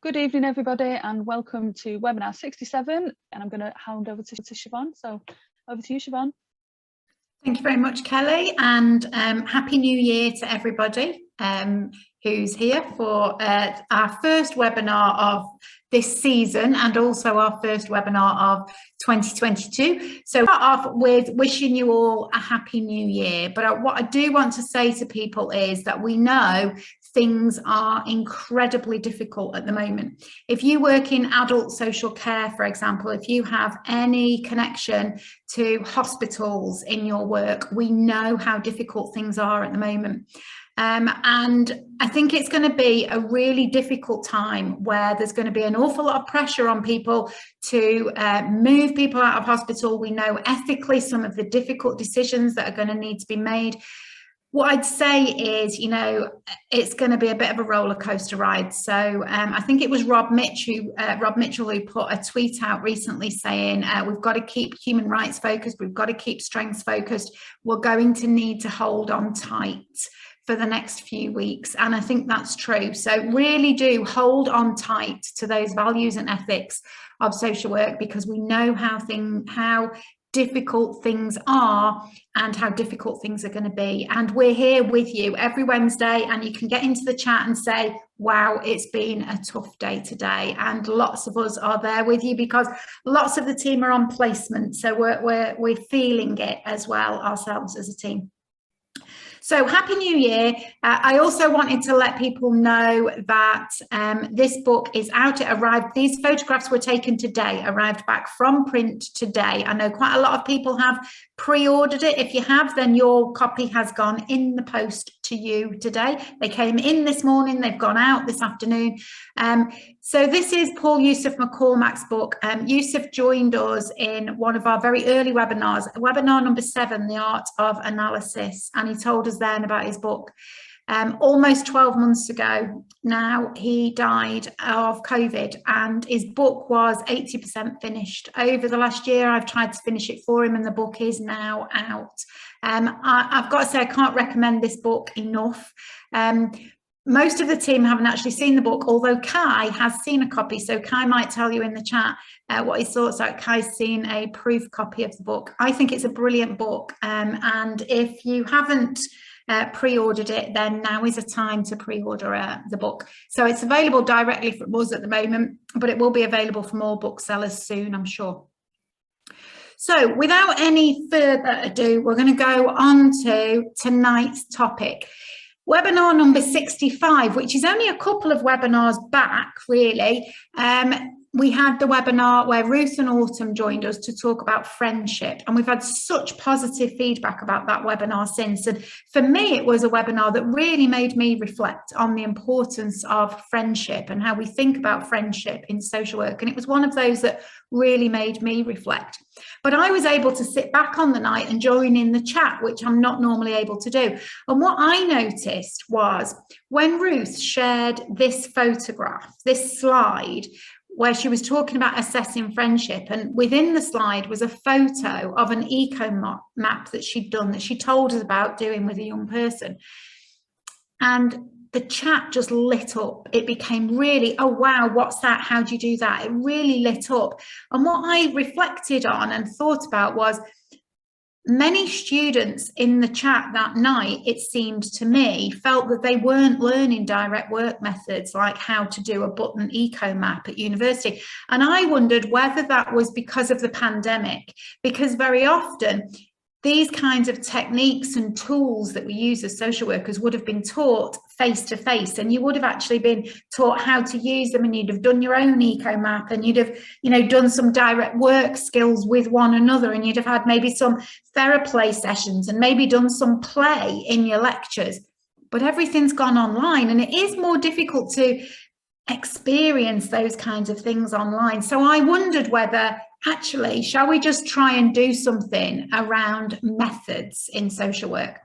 Good evening, everybody, and welcome to webinar 67. And I'm going to hand over to Siobhan. So over to you, Siobhan. Thank you very much, Kelly, and Happy New Year to everybody who's here for our first webinar of this season and also our first webinar of 2022. So start off with wishing you all a Happy New Year. But what I do want to say to people is that we know things are incredibly difficult at the moment. If you work in adult social care, for example, if you have any connection to hospitals in your work, we know how difficult things are at the moment. And I think it's going to be a really difficult time where there's going to be an awful lot of pressure on people to move people out of hospital. We know ethically some of the difficult decisions that are going to need to be made. What I'd say is, you know, it's going to be a bit of a roller coaster ride. So I think it was Rob Mitchell who put a tweet out recently saying we've got to keep human rights focused. We've got to keep strengths focused. We're going to need to hold on tight for the next few weeks. And I think that's true. So really do hold on tight to those values and ethics of social work, because we know how difficult things are and how difficult things are going to be. And we're here with you every Wednesday, and you can get into the chat and say, wow, it's been a tough day today. And lots of us are there with you because lots of the team are on placement. So we're feeling it as well ourselves as a team. So Happy New Year. I also wanted to let people know that this book is out. It arrived, these photographs were taken today, arrived back from print today. I know quite a lot of people have pre-ordered it. If you have, then your copy has gone in the post to you today. They came in this morning, they've gone out this afternoon. So this is Paul Youssef McCormack's book. Youssef joined us in one of our very early webinars, webinar number 7, The Art of Analysis, and he told us then about his book. Almost 12 months ago now, he died of COVID, and his book was 80% finished. Over the last year, I've tried to finish it for him, and the book is now out. I've got to say, I can't recommend this book enough. Most of the team haven't actually seen the book, although Kai has seen a copy. So Kai might tell you in the chat what his thoughts are. Kai's seen a proof copy of the book. I think it's a brilliant book. And if you haven't pre-ordered it, then now is a time to pre-order the book. So it's available directly from us at the moment, but it will be available from all booksellers soon, I'm sure. So without any further ado, we're going to go on to tonight's topic. Webinar number 65, which is only a couple of webinars back, really. We had the webinar where Ruth and Autumn joined us to talk about friendship, and we've had such positive feedback about that webinar since. And for me, it was a webinar that really made me reflect on the importance of friendship and how we think about friendship in social work. And it was one of those that really made me reflect. But I was able to sit back on the night and join in the chat, which I'm not normally able to do. And what I noticed was when Ruth shared this photograph, this slide, where she was talking about assessing friendship, and within the slide was a photo of an eco map that she'd done, that she told us about doing with a young person. And the chat just lit up. It became really, oh wow, what's that? How do you do that? It really lit up. And what I reflected on and thought about was, many students in the chat that night, it seemed to me, felt that they weren't learning direct work methods like how to do a button eco map at university. And I wondered whether that was because of the pandemic, because very often these kinds of techniques and tools that we use as social workers would have been taught face to face, and you would have actually been taught how to use them, and you'd have done your own eco map, and you'd have, you know, done some direct work skills with one another, and you'd have had maybe some theraplay sessions and maybe done some play in your lectures. But everything's gone online, and it is more difficult to experience those kinds of things online. So I wondered whether actually, shall we just try and do something around methods in social work?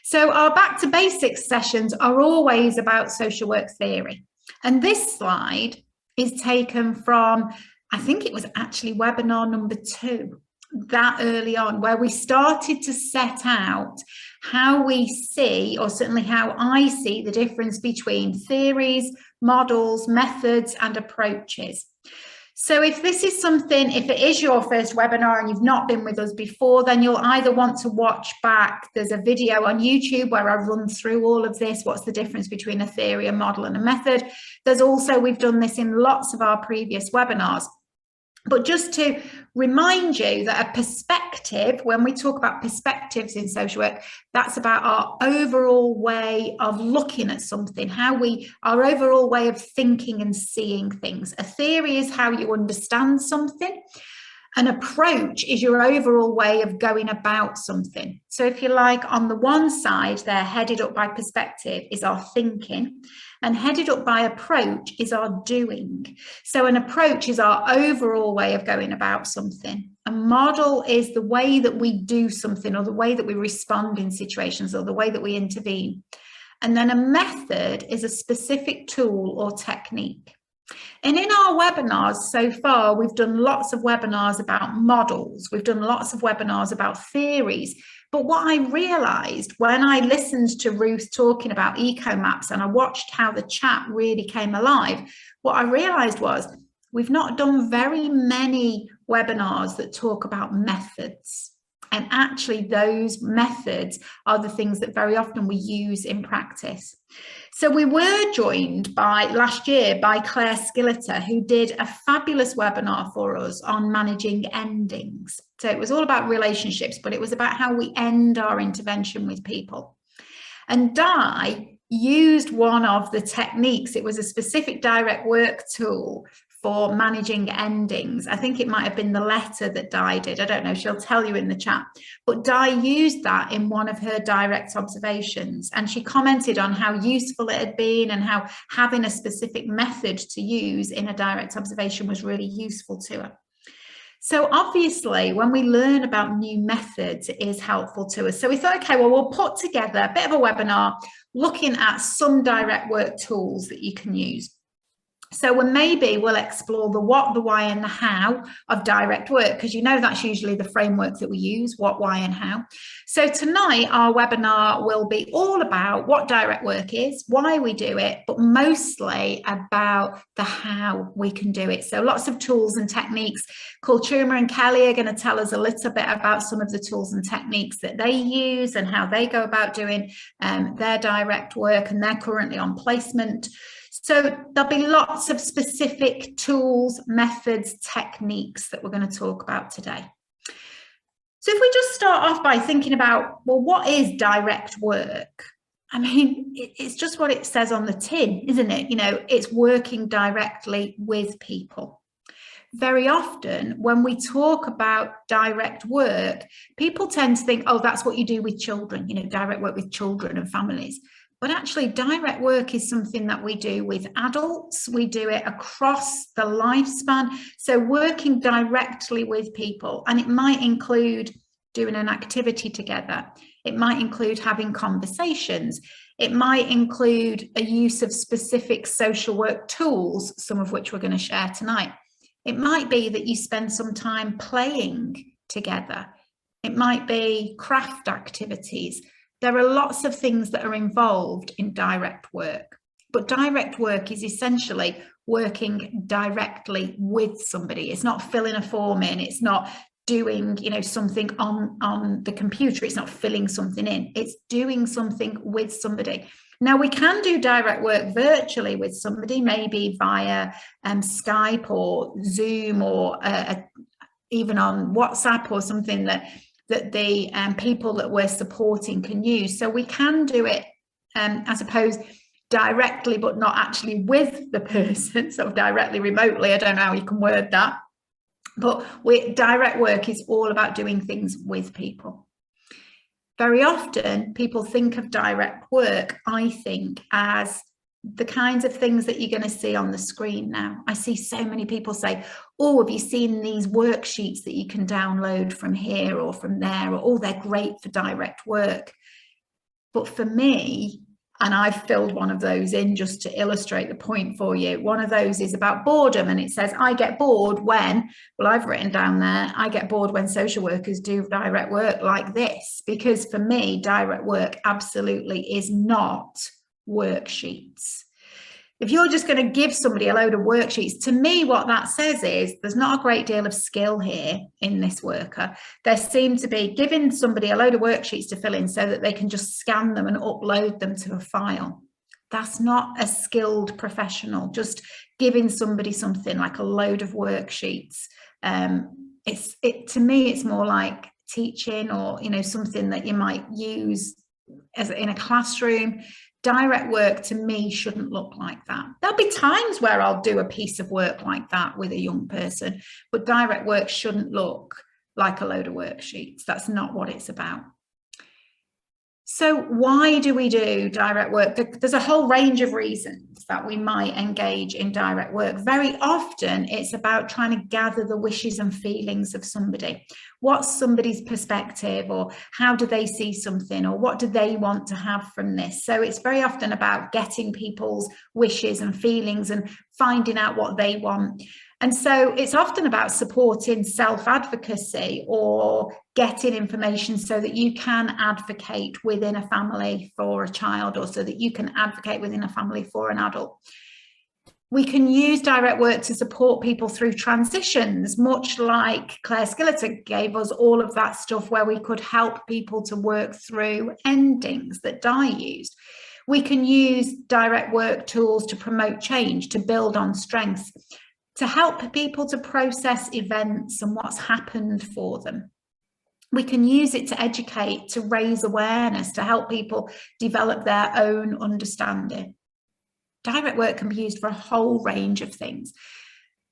So our back to basics sessions are always about social work theory. And this slide is taken from, I think it was actually webinar number 2. that early on, where we started to set out how we see, or certainly how I see, the difference between theories, models, methods, and approaches. So if this is something, if it is your first webinar and you've not been with us before, then you'll either want to watch back. There's a video on YouTube where I run through all of this. What's the difference between a theory, a model, and a method? There's also, we've done this in lots of our previous webinars. But just to remind you that a perspective, when we talk about perspectives in social work, that's about our overall way of looking at something, our overall way of thinking and seeing things. A theory is how you understand something. An approach is your overall way of going about something. So if you like, on the one side there, headed up by perspective, is our thinking, and headed up by approach is our doing. So an approach is our overall way of going about something. A model is the way that we do something, or the way that we respond in situations, or the way that we intervene. And then a method is a specific tool or technique. And in our webinars so far, we've done lots of webinars about models. We've done lots of webinars about theories. But what I realized when I listened to Ruth talking about eco-maps and I watched how the chat really came alive, what I realized was we've not done very many webinars that talk about methods. And actually those methods are the things that very often we use in practice. So we were joined last year by Claire Skilleter, who did a fabulous webinar for us on managing endings. So it was all about relationships, but it was about how we end our intervention with people. And Di used one of the techniques. It was a specific direct work tool for managing endings. I think it might have been the letter that Di did. I don't know, she'll tell you in the chat. But Di used that in one of her direct observations, and she commented on how useful it had been and how having a specific method to use in a direct observation was really useful to her. So obviously, when we learn about new methods, it is helpful to us. So we thought, okay, well, we'll put together a bit of a webinar looking at some direct work tools that you can use. So maybe we'll explore the what, the why, and the how of direct work, because you know that's usually the framework that we use, what, why, and how. So tonight our webinar will be all about what direct work is, why we do it, but mostly about the how we can do it. So lots of tools and techniques. Kulchuma and Kelly are going to tell us a little bit about some of the tools and techniques that they use and how they go about doing their direct work, and they're currently on placement. So there'll be lots of specific tools, methods, techniques that we're going to talk about today. So if we just start off by thinking about, well, what is direct work? I mean, it's just what it says on the tin, isn't it? You know, it's working directly with people. Very often when we talk about direct work, people tend to think, oh, that's what you do with children, you know, direct work with children and families. But actually, direct work is something that we do with adults. We do it across the lifespan. So working directly with people, and it might include doing an activity together. It might include having conversations. It might include a use of specific social work tools, some of which we're going to share tonight. It might be that you spend some time playing together. It might be craft activities. There are lots of things that are involved in direct work, but direct work is essentially working directly with somebody. It's not filling a form in. It's not doing, you know, something on the computer. It's not filling something in. It's doing something with somebody. Now, we can do direct work virtually with somebody, maybe via Skype or Zoom or even on WhatsApp or something that the people that we're supporting can use. So we can do it, I suppose, directly, but not actually with the person, sort of directly, remotely. I don't know how you can word that. But direct work is all about doing things with people. Very often, people think of direct work, I think, as the kinds of things that you're going to see on the screen now. I see so many people say, oh, have you seen these worksheets that you can download from here or from there? Or, oh, they're great for direct work. But for me, And I've filled one of those in just to illustrate the point for you. One of those is about boredom, and it says, I get bored when, well, I've written down there, I get bored when social workers do direct work like this, because for me, direct work absolutely is not worksheets. If you're just going to give somebody a load of worksheets, to me, what that says is there's not a great deal of skill here in this worker. There seems to be giving somebody a load of worksheets to fill in so that they can just scan them and upload them to a file. That's not a skilled professional, just giving somebody something like a load of worksheets. To me, it's more like teaching, or, you know, something that you might use as in a classroom. Direct work to me shouldn't look like that. There'll be times where I'll do a piece of work like that with a young person, but direct work shouldn't look like a load of worksheets. That's not what it's about. So why do we do direct work? There's a whole range of reasons that we might engage in direct work. Very often it's about trying to gather the wishes and feelings of somebody. What's somebody's perspective, or how do they see something, or what do they want to have from this? So it's very often about getting people's wishes and feelings and finding out what they want. And so it's often about supporting self-advocacy or getting information so that you can advocate within a family for a child, or so that you can advocate within a family for an adult. We can use direct work to support people through transitions, much like Claire Skilleter gave us all of that stuff where we could help people to work through endings that Di used. We can use direct work tools to promote change, to build on strengths, to help people to process events and what's happened for them. We can use it to educate, to raise awareness, to help people develop their own understanding. Direct work can be used for a whole range of things.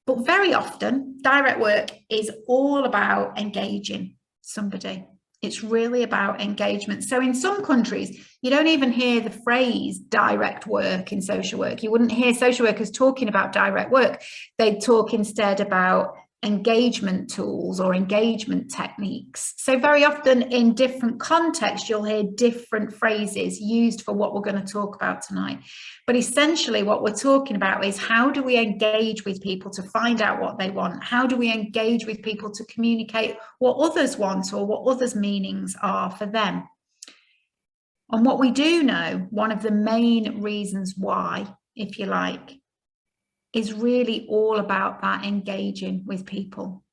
But very often, direct work is all about engaging somebody. It's really about engagement. So in some countries, you don't even hear the phrase direct work in social work. You wouldn't hear social workers talking about direct work. They'd talk instead about engagement tools or engagement techniques. So very often in different contexts, you'll hear different phrases used for what we're going to talk about tonight. But essentially what we're talking about is, how do we engage with people to find out what they want? How do we engage with people to communicate what others want, or what others' meanings are for them? And what we do know, one of the main reasons why, if you like, is really all about that engaging with people.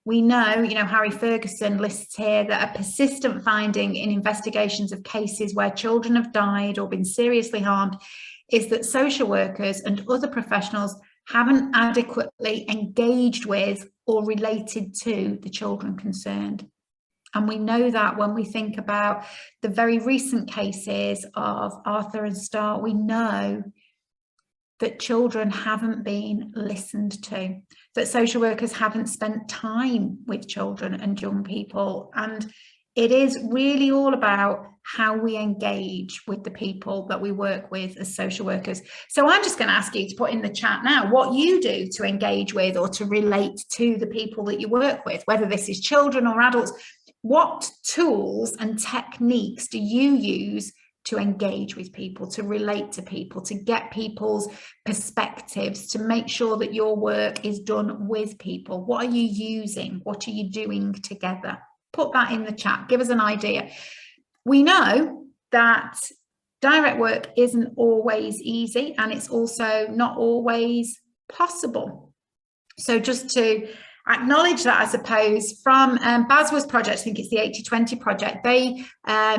We know, Harry Ferguson lists here that a persistent finding in investigations of cases where children have died or been seriously harmed is that social workers and other professionals haven't adequately engaged with or related to the children concerned. And we know that when we think about the very recent cases of Arthur and Star, we know that children haven't been listened to, that social workers haven't spent time with children and young people. And it is really all about how we engage with the people that we work with as social workers. So I'm just going to ask you to put in the chat now what you do to engage with or to relate to the people that you work with, whether this is children or adults. What tools and techniques do you use to engage with people, to relate to people, to get people's perspectives, to make sure that your work is done with people? What are you using? What are you doing together? Put that in the chat. Give us an idea. We know that direct work isn't always easy, and it's also not always possible. So just to acknowledge that, I suppose, from BASWA's project, I think it's the 80/20 project, they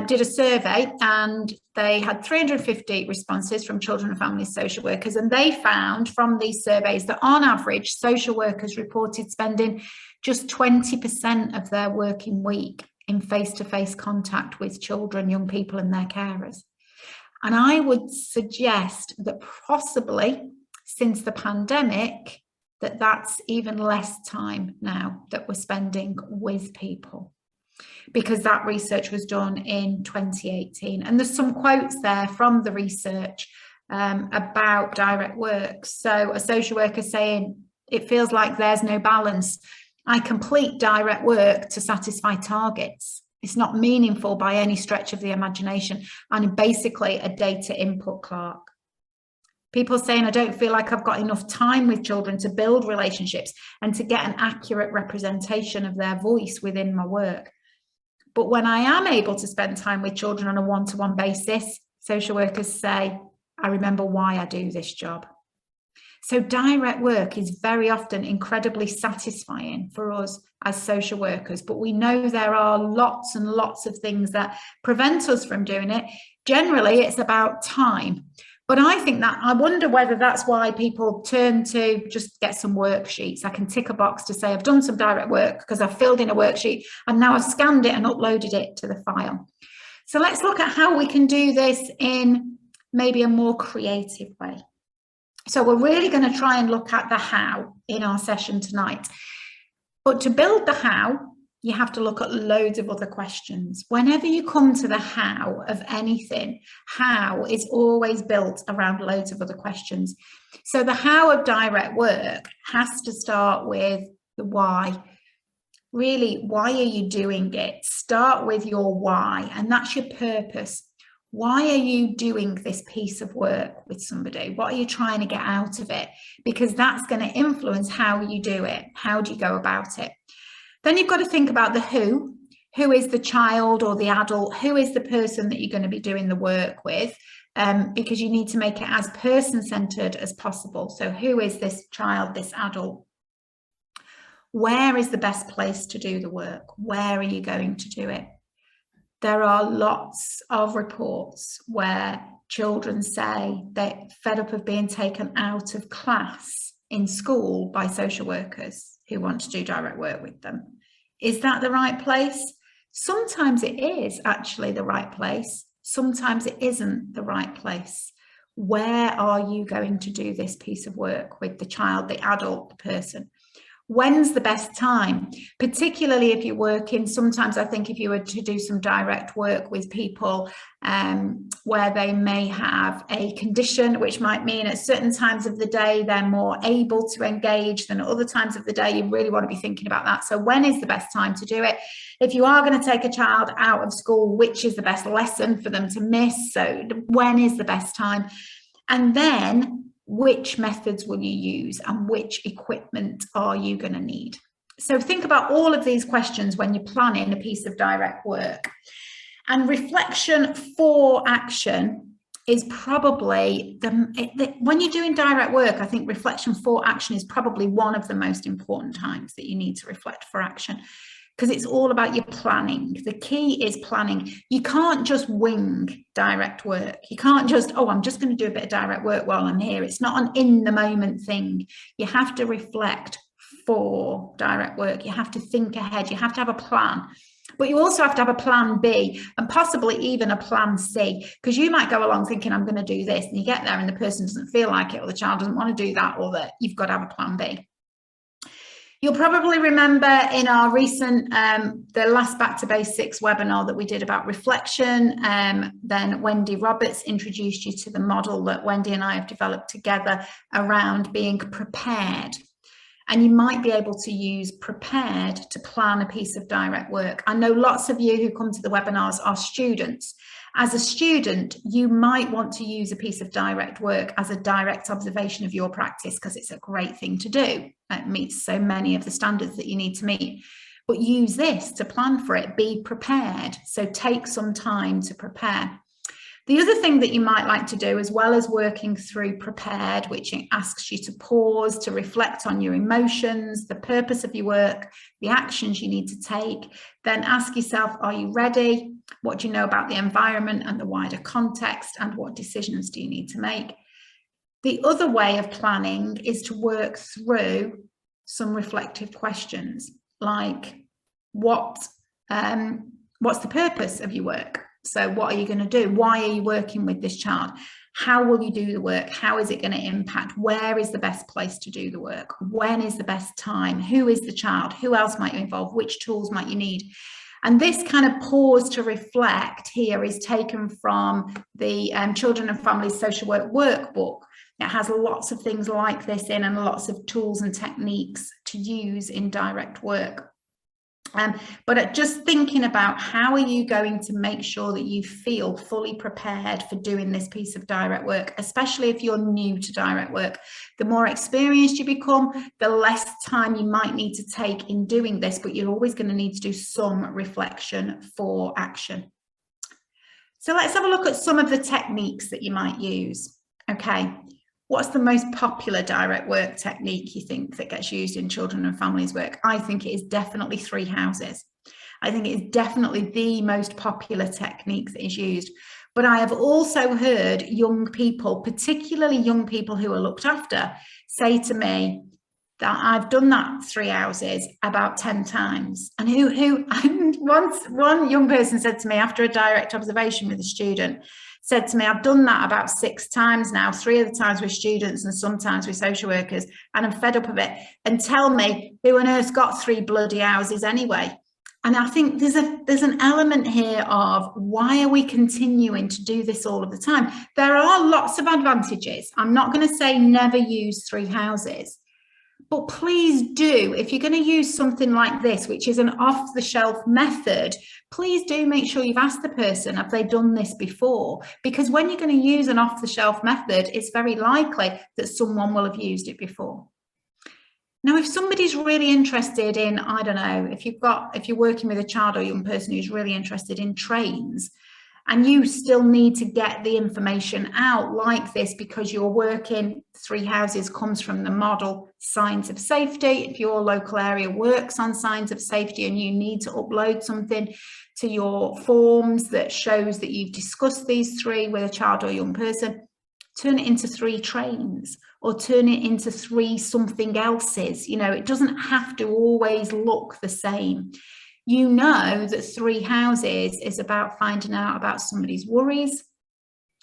did a survey and they had 350 responses from children and family social workers, and they found from these surveys that on average social workers reported spending just 20% of their working week in face-to-face contact with children, young people and their carers. And I would suggest that possibly since the pandemic, that's even less time now that we're spending with people, because that research was done in 2018. And there's some quotes there from the research about direct work. So a social worker saying, it feels like there's no balance. I complete direct work to satisfy targets. It's not meaningful by any stretch of the imagination, and basically a data input clerk. People saying, I don't feel like I've got enough time with children to build relationships and to get an accurate representation of their voice within my work. But when I am able to spend time with children on a one-to-one basis, social workers say, I remember why I do this job. So direct work is very often incredibly satisfying for us as social workers, but we know there are lots and lots of things that prevent us from doing it. Generally, it's about time. But I think that, I wonder whether that's why people turn to just get some worksheets. I can tick a box to say I've done some direct work because I've filled in a worksheet and now I've scanned it and uploaded it to the file. So let's look at how we can do this in maybe a more creative way. So we're really going to try and look at the how in our session tonight. But to build the how, you have to look at loads of other questions. Whenever you come to the how of anything, how is always built around loads of other questions. So the how of direct work has to start with the why. Really, why are you doing it? Start with your why, and that's your purpose. Why are you doing this piece of work with somebody? What are you trying to get out of it? Because that's going to influence how you do it. How do you go about it? Then you've got to think about the who. Who is the child or the adult? Who is the person that you're going to be doing the work with? Because you need to make it as person-centered as possible. So who is this child, this adult? Where is the best place to do the work? Where are you going to do it? There are lots of reports where children say they're fed up of being taken out of class in school by social workers who want to do direct work with them. Is that the right place? Sometimes it is actually the right place. Sometimes it isn't the right place. Where are you going to do this piece of work with the child, the adult, the person? When's the best time? Particularly if you're working, sometimes I think if you were to do some direct work with people where they may have a condition, which might mean at certain times of the day they're more able to engage than at other times of the day, you really want to be thinking about that. So when is the best time to do it? If you are going to take a child out of school, which is the best lesson for them to miss? So when is the best time? And then which methods will you use and which equipment are you going to need? So think about all of these questions when you're planning a piece of direct work. And reflection for action is probably, when you're doing direct work, I think reflection for action is probably one of the most important times that you need to reflect for action, because it's all about your planning. The key is planning. You can't just wing direct work. You can't just, oh, I'm just going to do a bit of direct work while I'm here. It's not an in the moment thing. You have to reflect for direct work. You have to think ahead. You have to have a plan. But you also have to have a plan B and possibly even a plan C, because you might go along thinking I'm going to do this, and you get there and the person doesn't feel like it, or the child doesn't want to do that, or that you've got to have a plan B. You'll probably remember in our recent, the last Back to Basics webinar that we did about reflection, then Wendy Roberts introduced you to the model that Wendy and I have developed together around being prepared. And you might be able to use prepared to plan a piece of direct work. I know lots of you who come to the webinars are students. As a student, you might want to use a piece of direct work as a direct observation of your practice, because it's a great thing to do. It meets so many of the standards that you need to meet. But use this to plan for it. Be prepared. So take some time to prepare. The other thing that you might like to do, as well as working through prepared, which asks you to pause, to reflect on your emotions, the purpose of your work, the actions you need to take, then ask yourself, are you ready? What do you know about the environment and the wider context, and what decisions do you need to make? The other way of planning is to work through some reflective questions, like what's the purpose of your work? So what are you going to do? Why are you working with this child? How will you do the work? How is it going to impact? Where is the best place to do the work? When is the best time? Who is the child? Who else might you involve? Which tools might you need? And this kind of pause to reflect here is taken from the Children and Families Social Work Workbook. It has lots of things like this in, and lots of tools and techniques to use in direct work. But just thinking about how are you going to make sure that you feel fully prepared for doing this piece of direct work, especially if you're new to direct work. The more experienced you become, the less time you might need to take in doing this, but you're always going to need to do some reflection for action. So let's have a look at some of the techniques that you might use. Okay. What's the most popular direct work technique you think that gets used in children and families work? I think it is definitely 3 houses. I think it is definitely the most popular technique that is used. But I have also heard young people, particularly young people who are looked after, say to me that I've done that 3 houses about 10 times. And once one young person said to me after a direct observation with a student, said to me, I've done that about 6 times now, 3 of the times with students and sometimes with social workers, and I'm fed up of it. And tell me, who on earth's got 3 bloody houses anyway? And I think there's an element here of why are we continuing to do this all of the time? There are lots of advantages. I'm not going to say never use 3 houses. But please do, if you're going to use something like this, which is an off-the-shelf method, please do make sure you've asked the person, have they done this before? Because when you're going to use an off-the-shelf method, it's very likely that someone will have used it before. Now, if somebody's really interested in, I don't know, if you're working with a child or young person who's really interested in trains, and you still need to get the information out like this because you're working 3 houses comes from the model signs of safety. If your local area works on signs of safety and you need to upload something to your forms that shows that you've discussed these 3 with a child or young person, turn it into 3 trains or turn it into 3 something else's. You know, it doesn't have to always look the same. You know that 3 houses is about finding out about somebody's worries,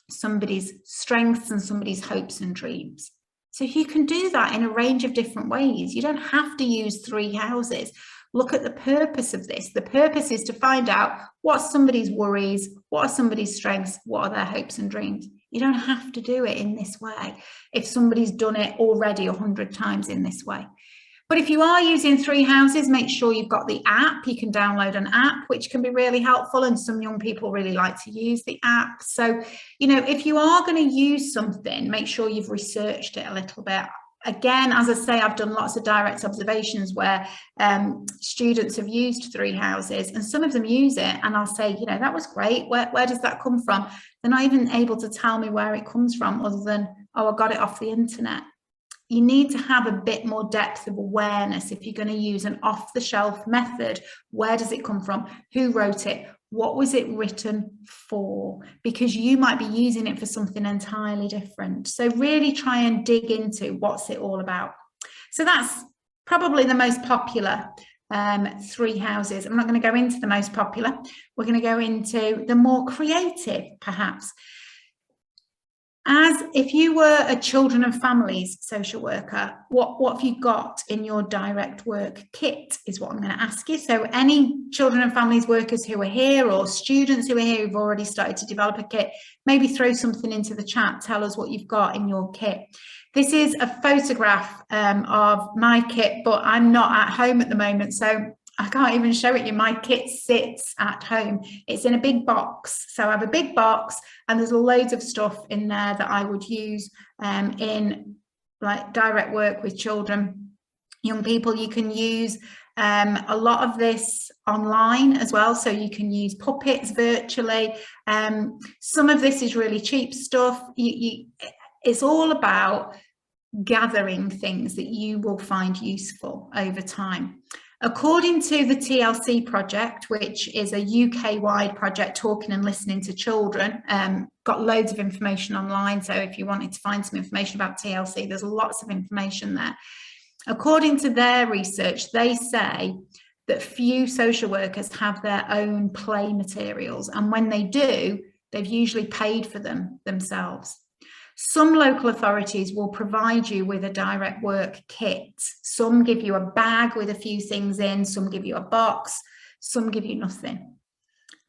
somebody's strengths, and somebody's hopes and dreams. So you can do that in a range of different ways. You don't have to use 3 houses. Look at the purpose of this. The purpose is to find out what's somebody's worries, what are somebody's strengths, what are their hopes and dreams. You don't have to do it in this way if somebody's done it already 100 times in this way. But if you are using 3 houses, make sure you've got the app. You can download an app, which can be really helpful. And some young people really like to use the app. So, you know, if you are going to use something, make sure you've researched it a little bit. Again, as I say, I've done lots of direct observations where students have used 3 houses and some of them use it. And I'll say, you know, that was great. Where does that come from? They're not even able to tell me where it comes from other than, oh, I got it off the internet. You need to have a bit more depth of awareness if you're going to use an off-the-shelf method. Where does it come from? Who wrote it? What was it written for? Because you might be using it for something entirely different. So really try and dig into what's it all about. So that's probably the most popular 3 houses. I'm not going to go into the most popular. We're going to go into the more creative, perhaps. As if you were a children and families social worker, what have you got in your direct work kit is what I'm going to ask you. So any children and families workers who are here or students who are here who've already started to develop a kit, maybe throw something into the chat, tell us what you've got in your kit. This is a photograph of my kit, but I'm not at home at the moment, so I can't even show it you. My kit sits at home. It's in a big box. So I have a big box and there's loads of stuff in there that I would use in like direct work with children, young people. You can use a lot of this online as well. So you can use puppets virtually. Some of this is really cheap stuff. It's all about gathering things that you will find useful over time. According to the TLC project, which is a UK-wide project talking and listening to children, got loads of information online. So if you wanted to find some information about TLC, there's lots of information there. According to their research, they say that few social workers have their own play materials. And when they do, they've usually paid for them themselves. Some local authorities will provide you with a direct work kit. Some give you a bag with a few things in, some give you a box, some give you nothing.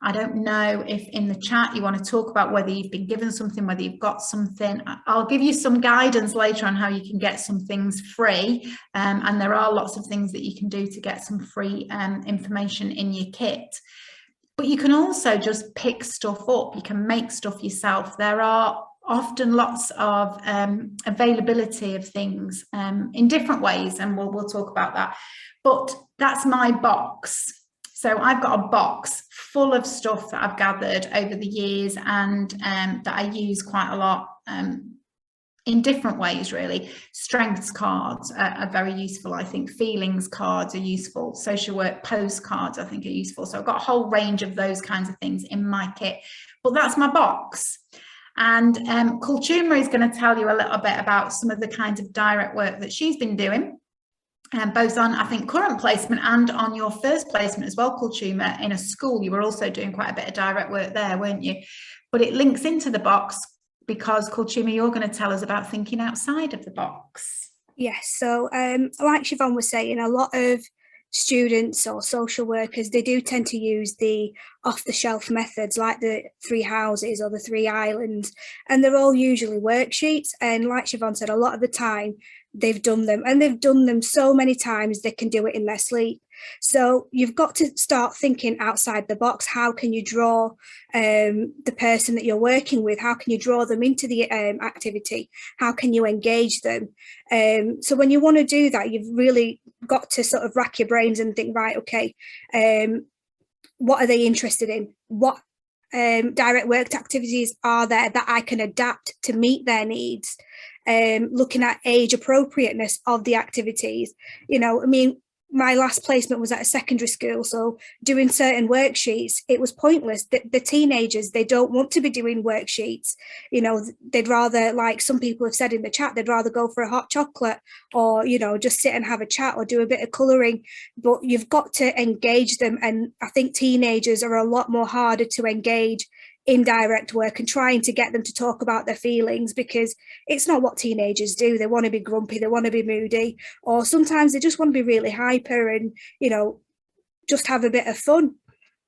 I don't know if in the chat you want to talk about whether you've been given something, whether you've got something. I'll give you some guidance later on how you can get some things free. And there are lots of things that you can do to get some free information in your kit. But you can also just pick stuff up. You can make stuff yourself. There are often lots of availability of things in different ways, and we'll talk about that. But that's my box. So I've got a box full of stuff that I've gathered over the years and that I use quite a lot in different ways, really. Strengths cards are very useful. I think feelings cards are useful. Social work postcards, I think, are useful. So I've got a whole range of those kinds of things in my kit. But that's my box. And Kulchuma is going to tell you a little bit about some of the kinds of direct work that she's been doing. Both on, I think, current placement and on your first placement as well, Kulchuma, in a school. You were also doing quite a bit of direct work there, weren't you? But it links into the box because, Kulchuma, you're going to tell us about thinking outside of the box. Yes, so like Siobhan was saying, a lot of students or social workers, they do tend to use the off-the-shelf methods like the 3 houses or the 3 islands, and they're all usually worksheets. And like Siobhan said, a lot of the time, they've done them, and they've done them so many times they can do it in their sleep. So you've got to start thinking outside the box. How can you draw the person that you're working with? How can you draw them into the activity? How can you engage them? So when you want to do that, you've really got to sort of rack your brains and think, right, okay, what are they interested in? What direct work activities are there that I can adapt to meet their needs? Looking at age appropriateness of the activities. You know, I mean, my last placement was at a secondary school, so doing certain worksheets, it was pointless. The teenagers, they don't want to be doing worksheets. You know, they'd rather, like some people have said in the chat, they'd rather go for a hot chocolate or, you know, just sit and have a chat or do a bit of colouring. But you've got to engage them. And I think teenagers are a lot more harder to engage in direct work and trying to get them to talk about their feelings, because it's not what teenagers do. They want to be grumpy, they want to be moody, or sometimes they just want to be really hyper and, you know, just have a bit of fun.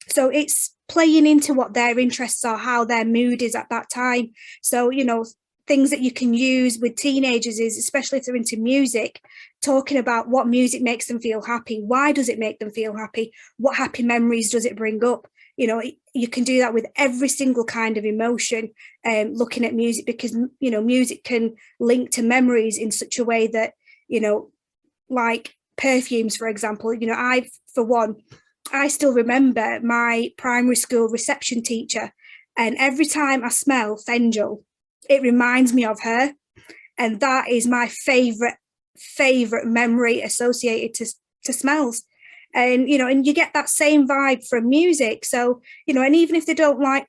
So it's playing into what their interests are, how their mood is at that time. So, you know, things that you can use with teenagers is, especially if they're into music, talking about what music makes them feel happy. Why does it make them feel happy? What happy memories does it bring up? You know, you can do that with every single kind of emotion, looking at music, because, you know, music can link to memories in such a way that, you know, like perfumes, for example. You know, for one, I still remember my primary school reception teacher, and every time I smell Fengel, it reminds me of her. And that is my favorite memory associated to smells. And, you know, and you get that same vibe from music. So, you know, and even if they don't like,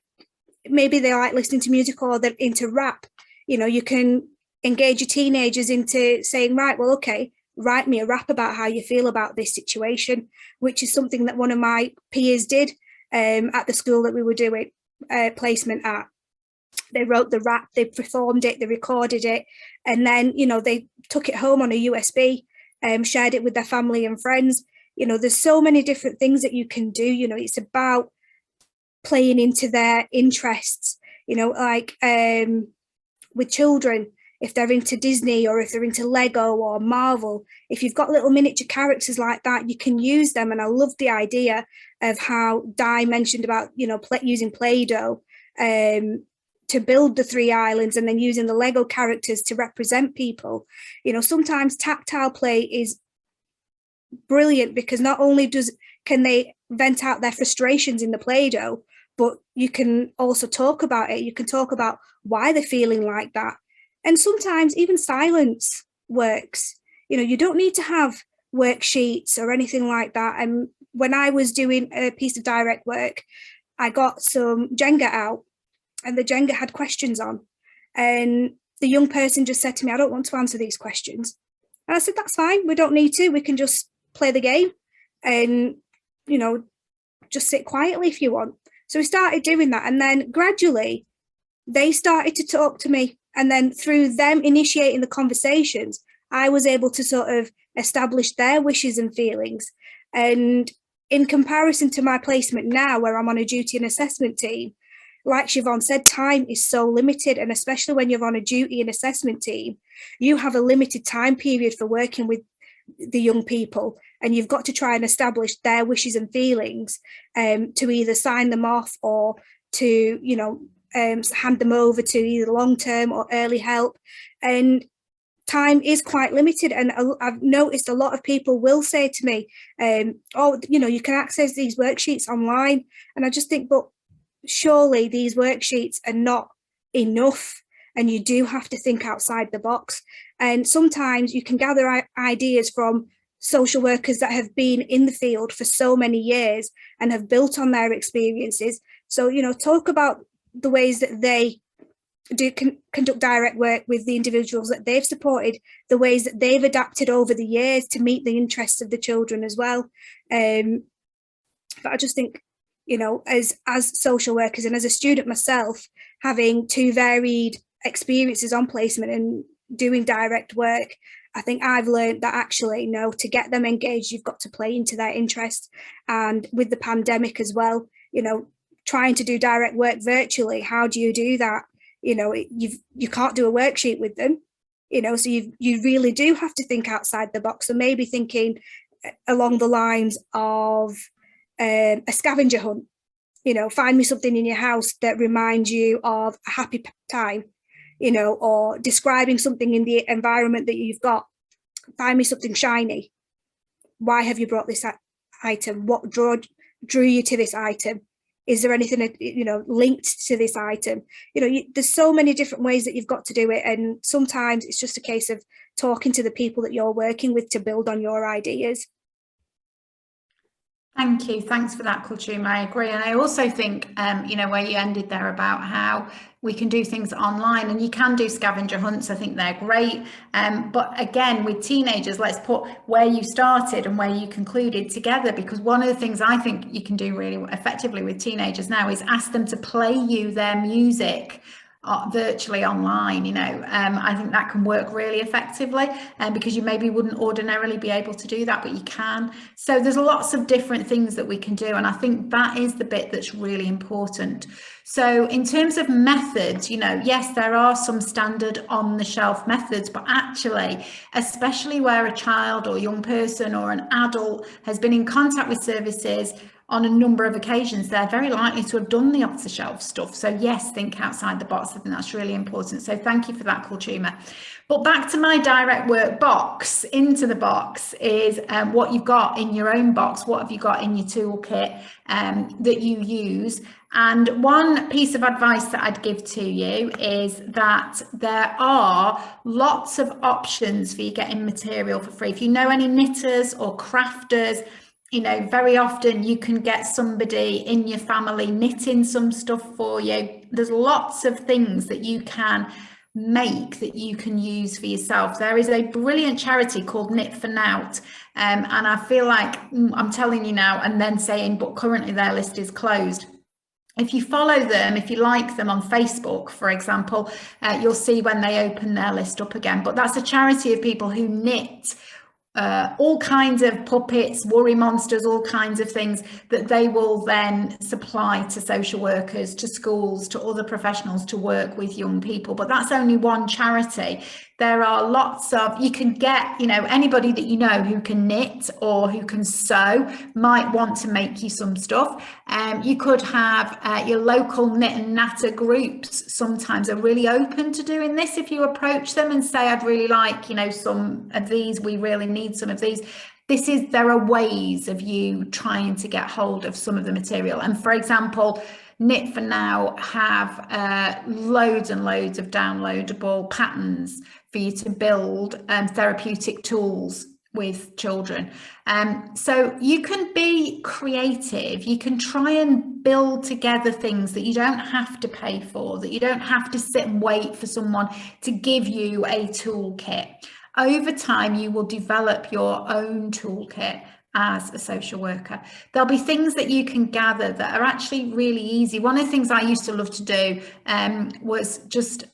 maybe they like listening to music or they're into rap, you know, you can engage your teenagers into saying, right, well, okay, write me a rap about how you feel about this situation, which is something that one of my peers did at the school that we were doing placement at. They wrote the rap, they performed it, they recorded it, and then, you know, they took it home on a USB, shared it with their family and friends. You know, there's so many different things that you can do. You know, it's about playing into their interests, you know, like with children, if they're into Disney or if they're into Lego or Marvel, if you've got little miniature characters like that, you can use them. And I love the idea of how Di mentioned about, you know, using Play-Doh to build the 3 islands and then using the Lego characters to represent people. You know, sometimes tactile play is brilliant, because not only can they vent out their frustrations in the Play-Doh, but you can also talk about it. You can talk about why they're feeling like that. And sometimes even silence works. You know, you don't need to have worksheets or anything like that. And when I was doing a piece of direct work, I got some Jenga out, and the Jenga had questions on. And the young person just said to me, I don't want to answer these questions. And I said, that's fine. We don't need to. We can just play the game and, you know, just sit quietly if you want. So we started doing that. And then gradually they started to talk to me. And then through them initiating the conversations, I was able to sort of establish their wishes and feelings. And in comparison to my placement now, where I'm on a duty and assessment team, like Siobhan said, time is so limited, and especially when you're on a duty and assessment team, you have a limited time period for working with the young people, and you've got to try and establish their wishes and feelings to either sign them off or to, you know, hand them over to either long-term or early help. And time is quite limited, and I've noticed a lot of people will say to me, oh, you know, you can access these worksheets online, and I just think, but surely these worksheets are not enough, and you do have to think outside the box. And sometimes you can gather ideas from social workers that have been in the field for so many years and have built on their experiences. So, you know, talk about the ways that they do conduct direct work with the individuals that they've supported, the ways that they've adapted over the years to meet the interests of the children as well. But I just think, you know, as social workers and as a student myself, having two varied experiences on placement and doing direct work, I think I've learned that actually, no, to get them engaged, you've got to play into their interest. And with the pandemic as well, you know, trying to do direct work virtually, how do you do that? You know, you can't do a worksheet with them, you know, so you really do have to think outside the box, and maybe thinking along the lines of a scavenger hunt. You know, find me something in your house that reminds you of a happy time, you know, or describing something in the environment that you've got. Find me something shiny. Why have you brought this item? What drew you to this item? Is there anything, you know, linked to this item? You know, there's so many different ways that you've got to do it. And sometimes it's just a case of talking to the people that you're working with to build on your ideas. Thank you. Thanks for that, Kultuma. I agree. And I also think, you know, where you ended there about how we can do things online, and you can do scavenger hunts. I think they're great. But again, with teenagers, let's put where you started and where you concluded together, because one of the things I think you can do really effectively with teenagers now is ask them to play you their music virtually online. You know, I think that can work really effectively, because you maybe wouldn't ordinarily be able to do that, but you can. So there's lots of different things that we can do, and I think that is the bit that's really important. So in terms of methods, you know, yes, there are some standard on-the-shelf methods, but actually, especially where a child or young person or an adult has been in contact with services on a number of occasions, they're very likely to have done the off-the-shelf stuff. So yes, think outside the box. I think that's really important. So thank you for that, Kultuma. But back to my direct work box, into the box is what you've got in your own box. What have you got in your toolkit that you use? And one piece of advice that I'd give to you is that there are lots of options for you getting material for free. If you know any knitters or crafters, you know, very often you can get somebody in your family knitting some stuff for you. There's lots of things that you can make that you can use for yourself. There is a brilliant charity called Knit for Nout, and I feel like I'm telling you now and then saying, but currently their list is closed. If you follow them, if you like them on Facebook, for example, you'll see when they open their list up again. But that's a charity of people who knit all kinds of puppets, worry monsters, all kinds of things that they will then supply to social workers, to schools, to other professionals to work with young people. But that's only one charity. There are lots of, you can get, you know, anybody that you know who can knit or who can sew might want to make you some stuff. You could have your local knit and natter groups sometimes are really open to doing this. If you approach them and say, I'd really like, you know, some of these, we really need some of these. There are ways of you trying to get hold of some of the material. And for example, Knit for Now have loads and loads of downloadable patterns for you to build therapeutic tools with children. So you can be creative. You can try and build together things that you don't have to pay for, that you don't have to sit and wait for someone to give you a toolkit. Over time, you will develop your own toolkit as a social worker. There'll be things that you can gather that are actually really easy. One of the things I used to love to do was just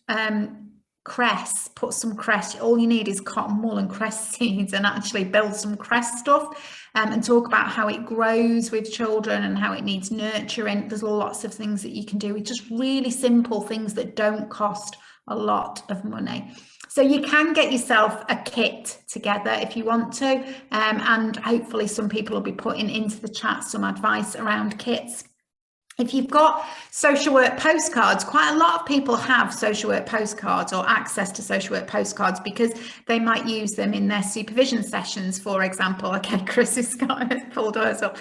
cress, put some cress. All you need is cotton wool and cress seeds, and actually build some cress stuff, and talk about how it grows with children and how it needs nurturing. There's lots of things that you can do with just really simple things that don't cost a lot of money. So you can get yourself a kit together if you want to, and hopefully some people will be putting into the chat some advice around kits. If you've got social work postcards, quite a lot of people have social work postcards or access to social work postcards because they might use them in their supervision sessions, for example. Okay, Chris has pulled hers up.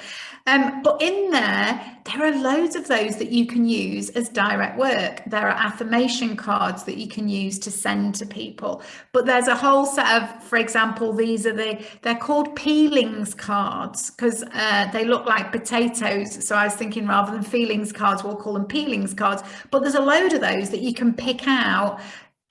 But in there are loads of those that you can use as direct work. There are affirmation cards that you can use to send to people. But there's a whole set of, for example, they're called peelings cards because they look like potatoes. So I was thinking rather than feelings cards, we'll call them peelings cards. But there's a load of those that you can pick out.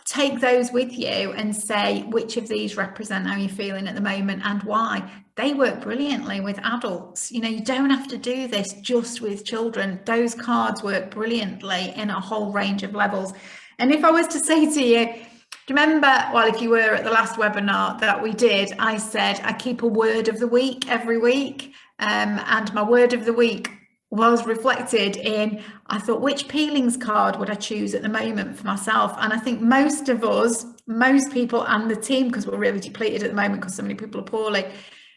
Take those with you and say which of these represent how you're feeling at the moment and why. They work brilliantly with adults. You know, you don't have to do this just with children. Those cards work brilliantly in a whole range of levels. And if I was to say to you, do you remember, well, if you were at the last webinar that we did, I said I keep a word of the week every week, and my word of the week was reflected in, I thought, which peelings card would I choose at the moment for myself? And I think most of us, most people and the team, because we're really depleted at the moment because so many people are poorly,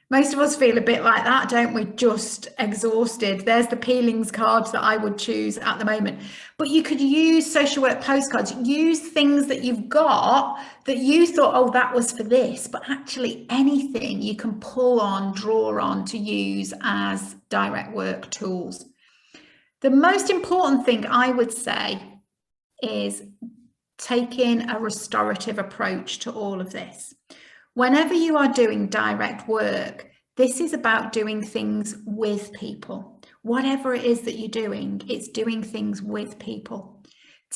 most of us feel a bit like that, don't we? Just exhausted. There's the peelings cards that I would choose at the moment. But you could use social work postcards, use things that you've got that you thought, oh, that was for this, but actually anything you can pull on, draw on to use as direct work tools. The most important thing I would say is taking a restorative approach to all of this. Whenever you are doing direct work, this is about doing things with people. Whatever it is that you're doing, it's doing things with people.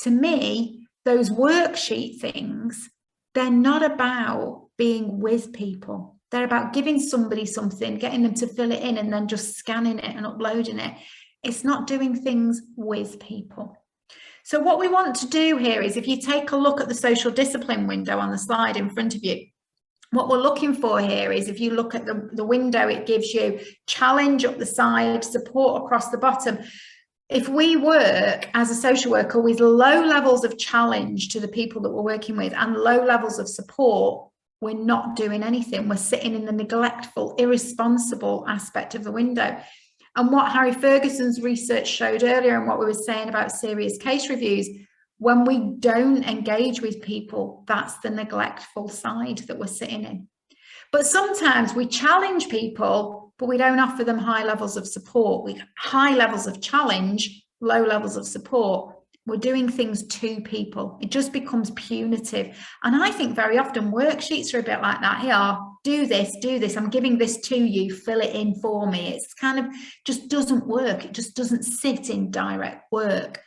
To me, those worksheet things, they're not about being with people. They're about giving somebody something, getting them to fill it in and then just scanning it and uploading it. It's not doing things with people. So what we want to do here is, if you take a look at the social discipline window on the slide in front of you, what we're looking for here is, if you look at the window, it gives you challenge up the side, support across the bottom. If we work as a social worker with low levels of challenge to the people that we're working with and low levels of support, we're not doing anything. We're sitting in the neglectful, irresponsible aspect of the window. And what Harry Ferguson's research showed earlier, and what we were saying about serious case reviews, when we don't engage with people, that's the neglectful side that we're sitting in. But sometimes we challenge people, but we don't offer them high levels of support. We high levels of challenge, low levels of support. We're doing things to people. It just becomes punitive. And I think very often worksheets are a bit like that. Here, do this. I'm giving this to you. Fill it in for me. It's kind of just doesn't work. It just doesn't sit in direct work.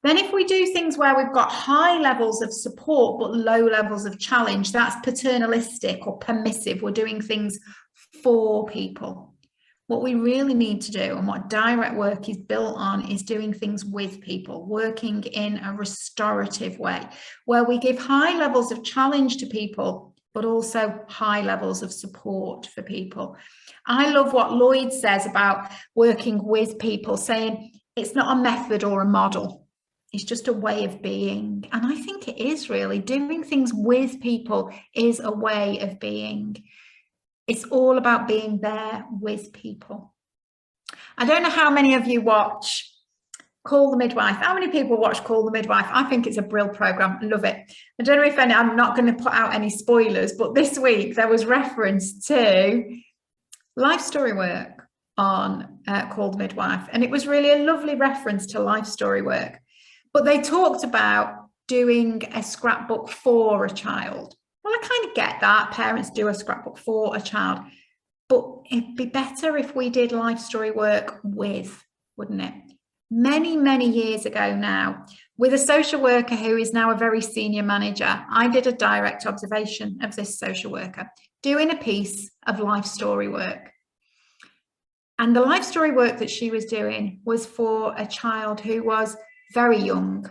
Then if we do things where we've got high levels of support but low levels of challenge, that's paternalistic or permissive. We're doing things for people. What we really need to do, and what direct work is built on, is doing things with people, working in a restorative way, where we give high levels of challenge to people, but also high levels of support for people. I love what Lloyd says about working with people, saying it's not a method or a model. It's just a way of being. And I think it is really. Doing things with people is a way of being. It's all about being there with people. I don't know how many of you watch Call the Midwife. How many people watch Call the Midwife? I think it's a brilliant program. Love it. I don't know if any, I'm not going to put out any spoilers, but this week there was reference to life story work on Call the Midwife. And it was really a lovely reference to life story work. But they talked about doing a scrapbook for a child. Well, I kind of get that. Parents do a scrapbook for a child. But it'd be better if we did life story work with, wouldn't it? Many, many years ago now, with a social worker who is now a very senior manager, I did a direct observation of this social worker doing a piece of life story work. And the life story work that she was doing was for a child who was very young.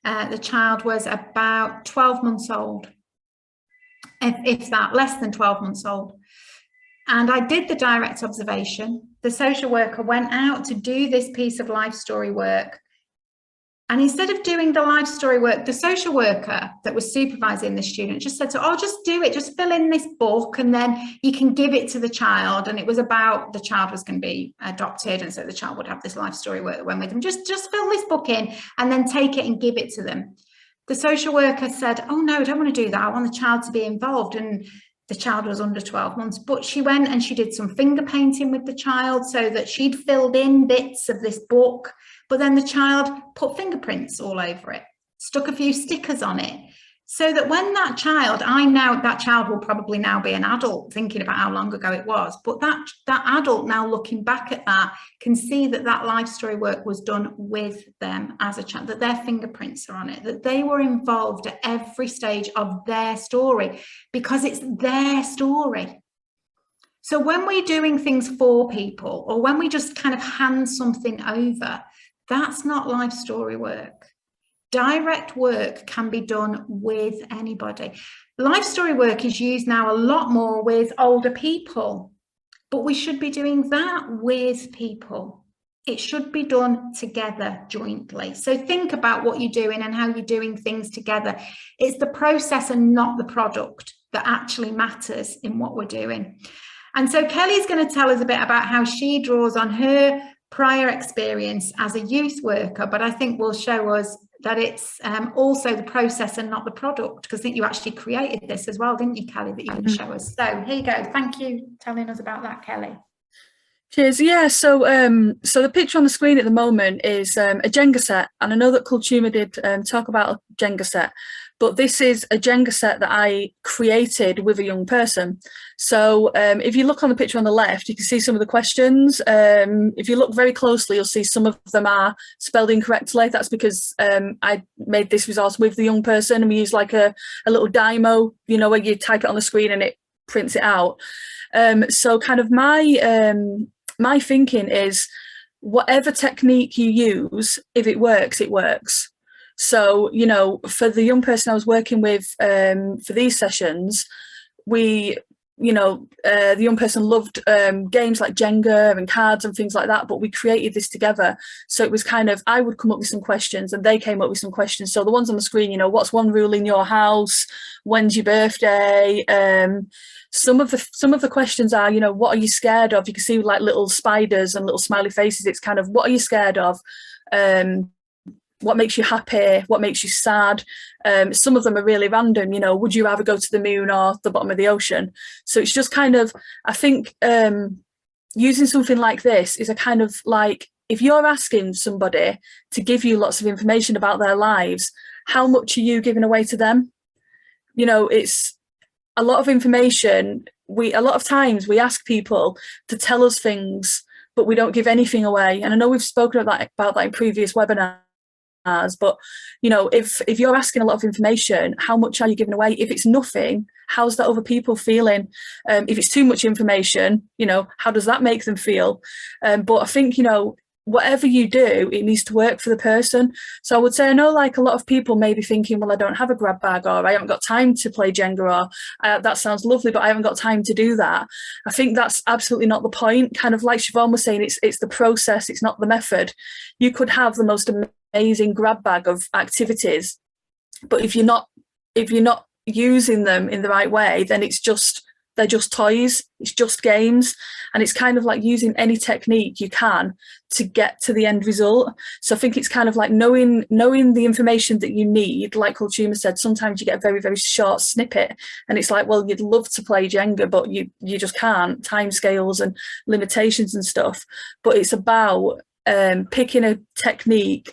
The child was about 12 months old, if that, less than 12 months old. And I did the direct observation. The social worker went out to do this piece of life story work. And instead of doing the life story work, the social worker that was supervising the student just said to her, oh, just do it, just fill in this book and then you can give it to the child. And it was about the child was going to be adopted. And so the child would have this life story work that went with them. Just fill this book in and then take it and give it to them. The social worker said, oh, no, I don't want to do that. I want the child to be involved. And the child was under 12 months, but she went and she did some finger painting with the child so that she'd filled in bits of this book. But then the child put fingerprints all over it, stuck a few stickers on it, so that when that child, that child will probably now be an adult thinking about how long ago it was, but that adult now looking back at that can see that that life story work was done with them as a child, that their fingerprints are on it, that they were involved at every stage of their story because it's their story. So when we're doing things for people or when we just kind of hand something over, that's not life story work. Direct work can be done with anybody. Life story work is used now a lot more with older people, but we should be doing that with people. It should be done together, jointly. So think about what you're doing and how you're doing things together. It's the process and not the product that actually matters in what we're doing. And so Kelly's going to tell us a bit about how she draws on her prior experience as a youth worker, but I think will show us that it's also the process and not the product, because I think you actually created this as well, didn't you, Kelly, that you're going to show us. So here you go. Thank you for telling us about that, Kelly. Cheers. Yeah, so the picture on the screen at the moment is a Jenga set, and I know that Kultuma did talk about a Jenga set, but this is a Jenga set that I created with a young person. So if you look on the picture on the left, you can see some of the questions. If you look very closely, you'll see some of them are spelled incorrectly. That's because I made this resource with the young person, and we use like a little Dymo, you know, where you type it on the screen and it prints it out. So kind of my thinking is whatever technique you use, if it works, it works. So, you know, for the young person I was working with for these sessions, the young person loved games like Jenga and cards and things like that, but we created this together. So it was kind of, I would come up with some questions and they came up with some questions. So the ones on the screen, you know, what's one rule in your house? When's your birthday? Some of the questions are, you know, what are you scared of? You can see like little spiders and little smiley faces. It's kind of, what are you scared of? What makes you happy? What makes you sad? Some of them are really random, you know, would you rather go to the moon or the bottom of the ocean? So it's just kind of, I think using something like this is a kind of like, if you're asking somebody to give you lots of information about their lives, how much are you giving away to them? You know, it's a lot of information. A lot of times we ask people to tell us things, but we don't give anything away. And I know we've spoken about that in previous webinars. But you know, if you're asking a lot of information, how much are you giving away? If it's nothing, how's that other people feeling? If it's too much information, you know, how does that make them feel? But I think, you know, whatever you do, it needs to work for the person. So I would say, I know like a lot of people may be thinking, well, I don't have a grab bag, or I haven't got time to play Jenga, or that sounds lovely, but I haven't got time to do that. I think that's absolutely not the point. Kind of like Siobhan was saying, it's the process, it's not the method. You could have the most amazing grab bag of activities, but if you're not using them in the right way, then they're just toys, it's just games. And it's kind of like using any technique you can to get to the end result. So I think it's kind of like knowing the information that you need. Like Kultuma said, sometimes you get a very, very short snippet and it's like, well, you'd love to play Jenga, but you just can't, timescales and limitations and stuff. But it's about picking a technique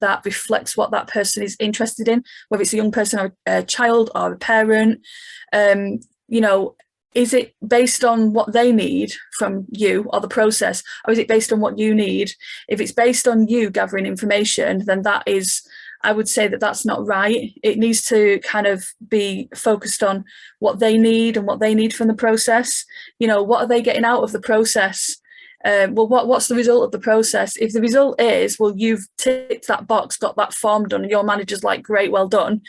that reflects what that person is interested in, whether it's a young person or a child or a parent. You know, is it based on what they need from you or the process, or is it based on what you need? If it's based on you gathering information, then that is, I would say that that's not right. It needs to kind of be focused on what they need and what they need from the process. You know, what are they getting out of the process? Well, what's the result of the process? If the result is, well, you've ticked that box, got that form done, and your manager's like, great, well done.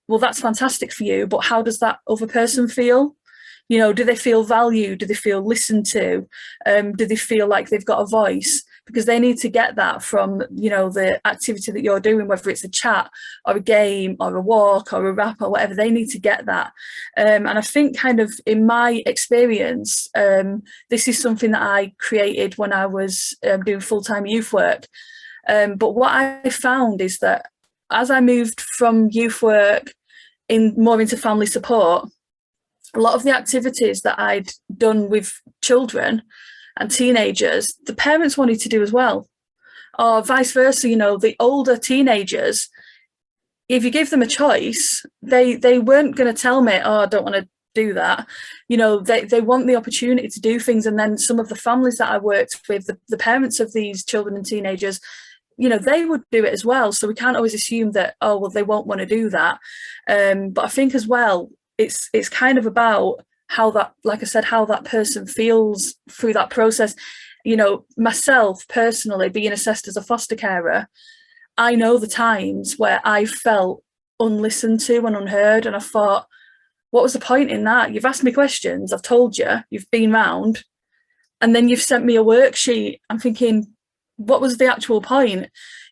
Well, that's fantastic for you, but how does that other person feel? You know, do they feel valued? Do they feel listened to? Do they feel like they've got a voice? Because they need to get that from, you know, the activity that you're doing, whether it's a chat or a game or a walk or a rap or whatever, they need to get that. And I think kind of in my experience, this is something that I created when I was doing full-time youth work. But what I found is that as I moved from youth work more into family support, a lot of the activities that I'd done with children and teenagers, the parents wanted to do as well, or vice versa. You know, the older teenagers, if you give them a choice, they weren't going to tell me, oh, I don't want to do that. You know, they want the opportunity to do things. And then some of the families that I worked with, the parents of these children and teenagers, you know, they would do it as well. So we can't always assume that, oh, well, they won't want to do that. But I think as well, it's kind of about how that, like I said, how that person feels through that process. You know, myself personally, being assessed as a foster carer, I know the times where I felt unlistened to and unheard, and I thought, what was the point in that? You've asked me questions, I've told you, you've been round, and then you've sent me a worksheet. I'm thinking, what was the actual point?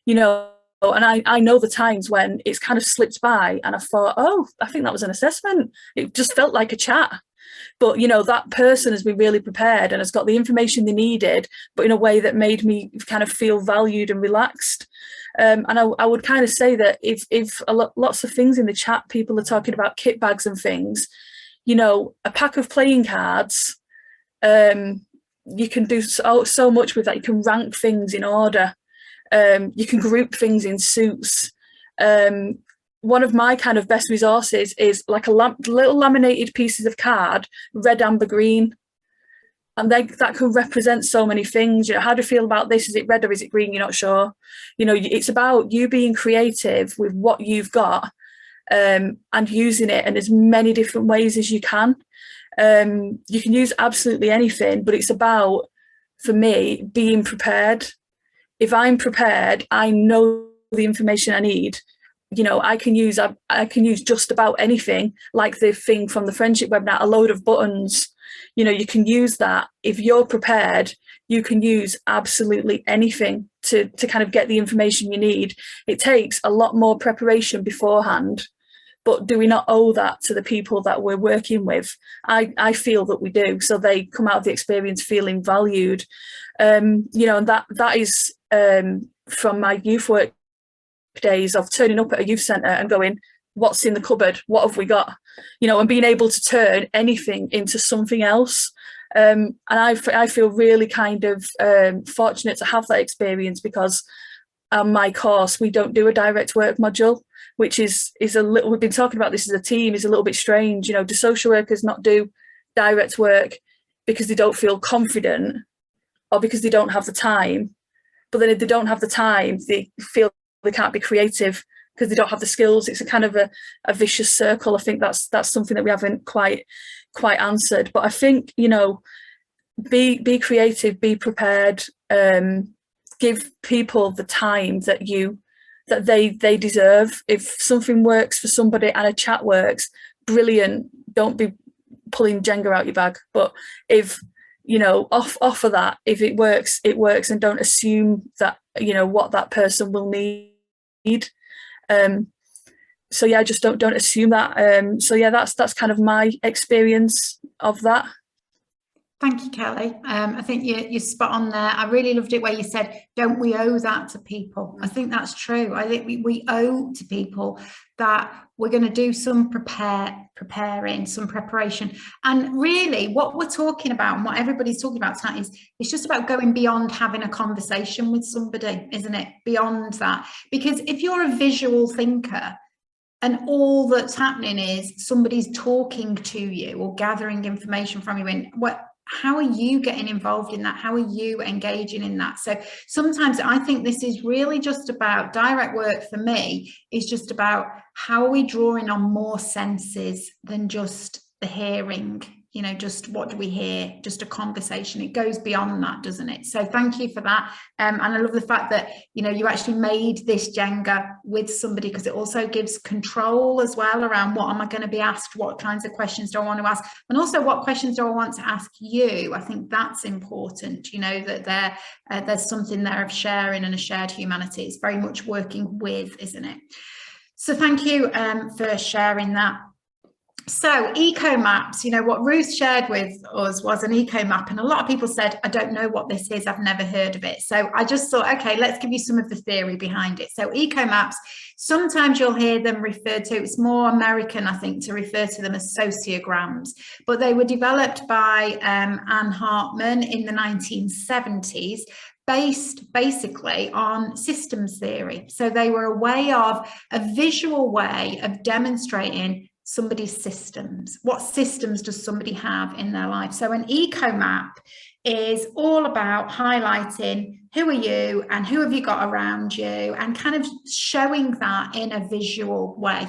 You know, and I know the times when it's kind of slipped by and I thought, oh, I think that was an assessment. It just felt like a chat. But, you know, that person has been really prepared and has got the information they needed, but in a way that made me kind of feel valued and relaxed. And I would kind of say that if lots of things in the chat, people are talking about kit bags and things, you know, a pack of playing cards, you can do so much with that. You can rank things in order. You can group things in suits. One of my kind of best resources is like little laminated pieces of card, red, amber, green. And that can represent so many things. You know, how do you feel about this? Is it red or is it green? You're not sure. You know, it's about you being creative with what you've got, and using it in as many different ways as you can. You can use absolutely anything, but it's about, for me, being prepared. If I'm prepared, I know the information I need. You know, I can use just about anything, like the thing from the friendship webinar, a load of buttons. You know, you can use that. If you're prepared, you can use absolutely anything to kind of get the information you need. It takes a lot more preparation beforehand, but do we not owe that to the people that we're working with? I feel that we do. So they come out of the experience feeling valued. You know, and that is from my youth work days of turning up at a youth centre and going, what's in the cupboard? What have we got? You know, and being able to turn anything into something else. And I feel really kind of fortunate to have that experience, because on my course, we don't do a direct work module, which is a little, we've been talking about this as a team, is a little bit strange. You know, do social workers not do direct work because they don't feel confident or because they don't have the time? But then if they don't have the time, they feel they can't be creative because they don't have the skills. It's a kind of a vicious circle. I think that's something that we haven't quite answered. But I think, you know, be creative, be prepared, give people the time that they deserve. If something works for somebody and a chat works, brilliant. Don't be pulling Jenga out your bag. But if, you know, offer that, if it works, it works, and don't assume that, you know, what that person will need. So yeah, just don't assume that. So yeah, that's kind of my experience of that. Thank you, Kelly. I think you're spot on there. I really loved it where you said, don't we owe that to people? I think that's true. I think we owe to people that we're going to do some preparing, some preparation. And really what we're talking about and what everybody's talking about tonight is it's just about going beyond having a conversation with somebody, isn't it? Beyond that. Because if you're a visual thinker and all that's happening is somebody's talking to you or gathering information from you, and how are you getting involved in that? How are you engaging in that? So sometimes I think this is really just about direct work. For me, is just about how are we drawing on more senses than just the hearing. you know, just what do we hear, just a conversation. It goes beyond that, doesn't it? So thank you for that. And I love the fact that, you know, you actually made this Jenga with somebody, because it also gives control as well around what am I going to be asked, what kinds of questions do I want to ask, and also what questions do I want to ask you. I think that's important, you know, that there's something there of sharing and a shared humanity. It's very much working with, isn't it? So thank you for sharing that. So eco maps, you know, what Ruth shared with us was an eco map, and a lot of people said, I don't know what this is, I've never heard of it. So I just thought, okay, let's give you some of the theory behind it. So eco maps, sometimes you'll hear them referred to, it's more American, I think, to refer to them as sociograms, but they were developed by Anne Hartman in the 1970s, based basically on systems theory. So they were a visual way of demonstrating somebody's systems. What systems does somebody have in their life? So an eco map is all about highlighting who are you and who have you got around you, and kind of showing that in a visual way.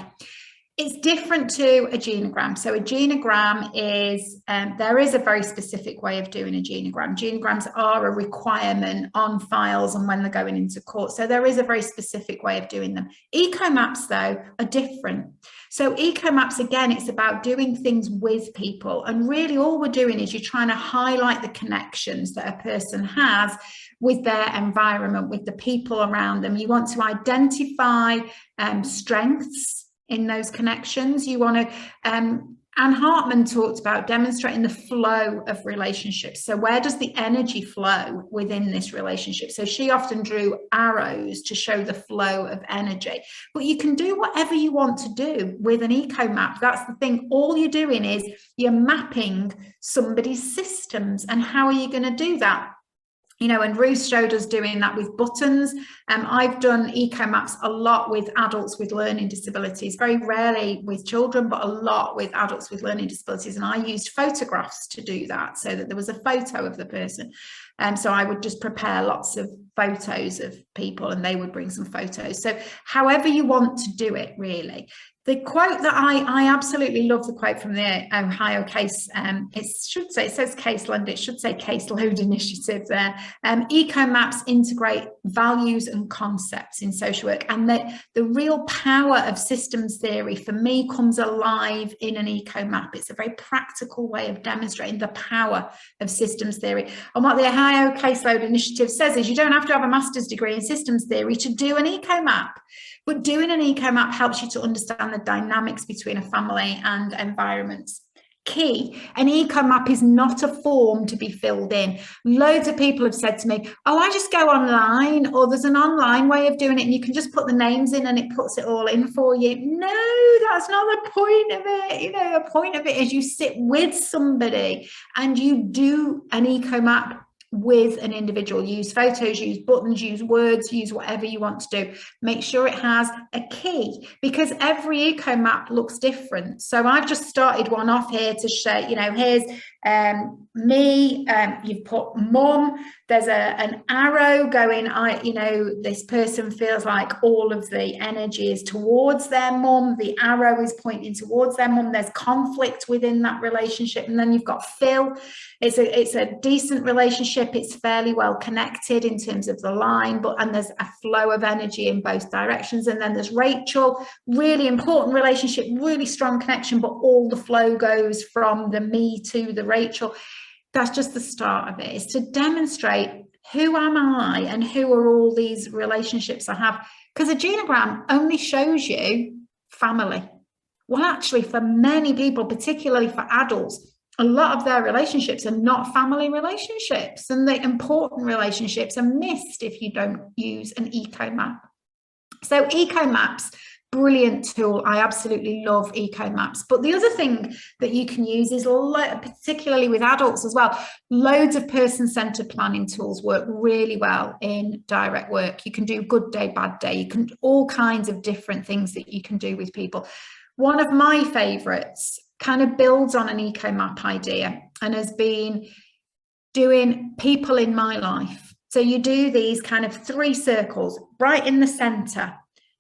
It's different to a genogram. So a genogram is, there is a very specific way of doing a genogram. Genograms are a requirement on files and when they're going into court. So there is a very specific way of doing them. Eco maps, though, are different. So eco maps, again, it's about doing things with people. And really all we're doing is you're trying to highlight the connections that a person has with their environment, with the people around them. You want to identify strengths in those connections. You want to, Anne Hartman talked about demonstrating the flow of relationships. So where does the energy flow within this relationship? So she often drew arrows to show the flow of energy. But you can do whatever you want to do with an eco map. That's the thing. All you're doing is you're mapping somebody's systems. And how are you going to do that? You know, and Ruth showed us doing that with buttons. I've done eco maps a lot with adults with learning disabilities, very rarely with children, but a lot with adults with learning disabilities. And I used photographs to do that, so that there was a photo of the person. So I would just prepare lots of photos of people and they would bring some photos. So however you want to do it, really. The quote that I absolutely love, the quote from the Ohio case, it says Caseload, it should say Caseload Initiative there. Eco maps integrate values and concepts in social work, and the real power of systems theory for me comes alive in an eco map. It's a very practical way of demonstrating the power of systems theory. And what the Ohio Caseload Initiative says is you don't have to have a master's degree in systems theory to do an eco map. But doing an eco map helps you to understand the dynamics between a family and environments. Key, an eco map is not a form to be filled in. Loads of people have said to me, oh, I just go online, or there's an online way of doing it and you can just put the names in and it puts it all in for you. No, that's not the point of it. You know, the point of it is you sit with somebody and you do an eco map with an individual. Use photos, use buttons, use words, use whatever you want to do. Make sure it has a key, because every eco map looks different. So I've just started one off here to show, you know, here's me, you've put mum, there's an arrow going, you know, this person feels like all of the energy is towards their mum, the arrow is pointing towards their mum, there's conflict within that relationship. And then you've got Phil, it's a decent relationship, it's fairly well connected in terms of the line, and there's a flow of energy in both directions. And then there's Rachel, really important relationship, really strong connection, but all the flow goes from the me to the Rachel. That's just the start of it, is to demonstrate who am I and who are all these relationships I have. Because a genogram only shows you family. Well, actually, for many people, particularly for adults, a lot of their relationships are not family relationships, and the important relationships are missed if you don't use an eco map. So eco maps, brilliant tool. I absolutely love eco maps. But the other thing that you can use is, particularly with adults as well, loads of person-centered planning tools work really well in direct work. You can do good day, bad day. You can all kinds of different things that you can do with people. One of my favorites kind of builds on an eco map idea and has been doing people in my life. So you do these kind of 3 circles right in the center.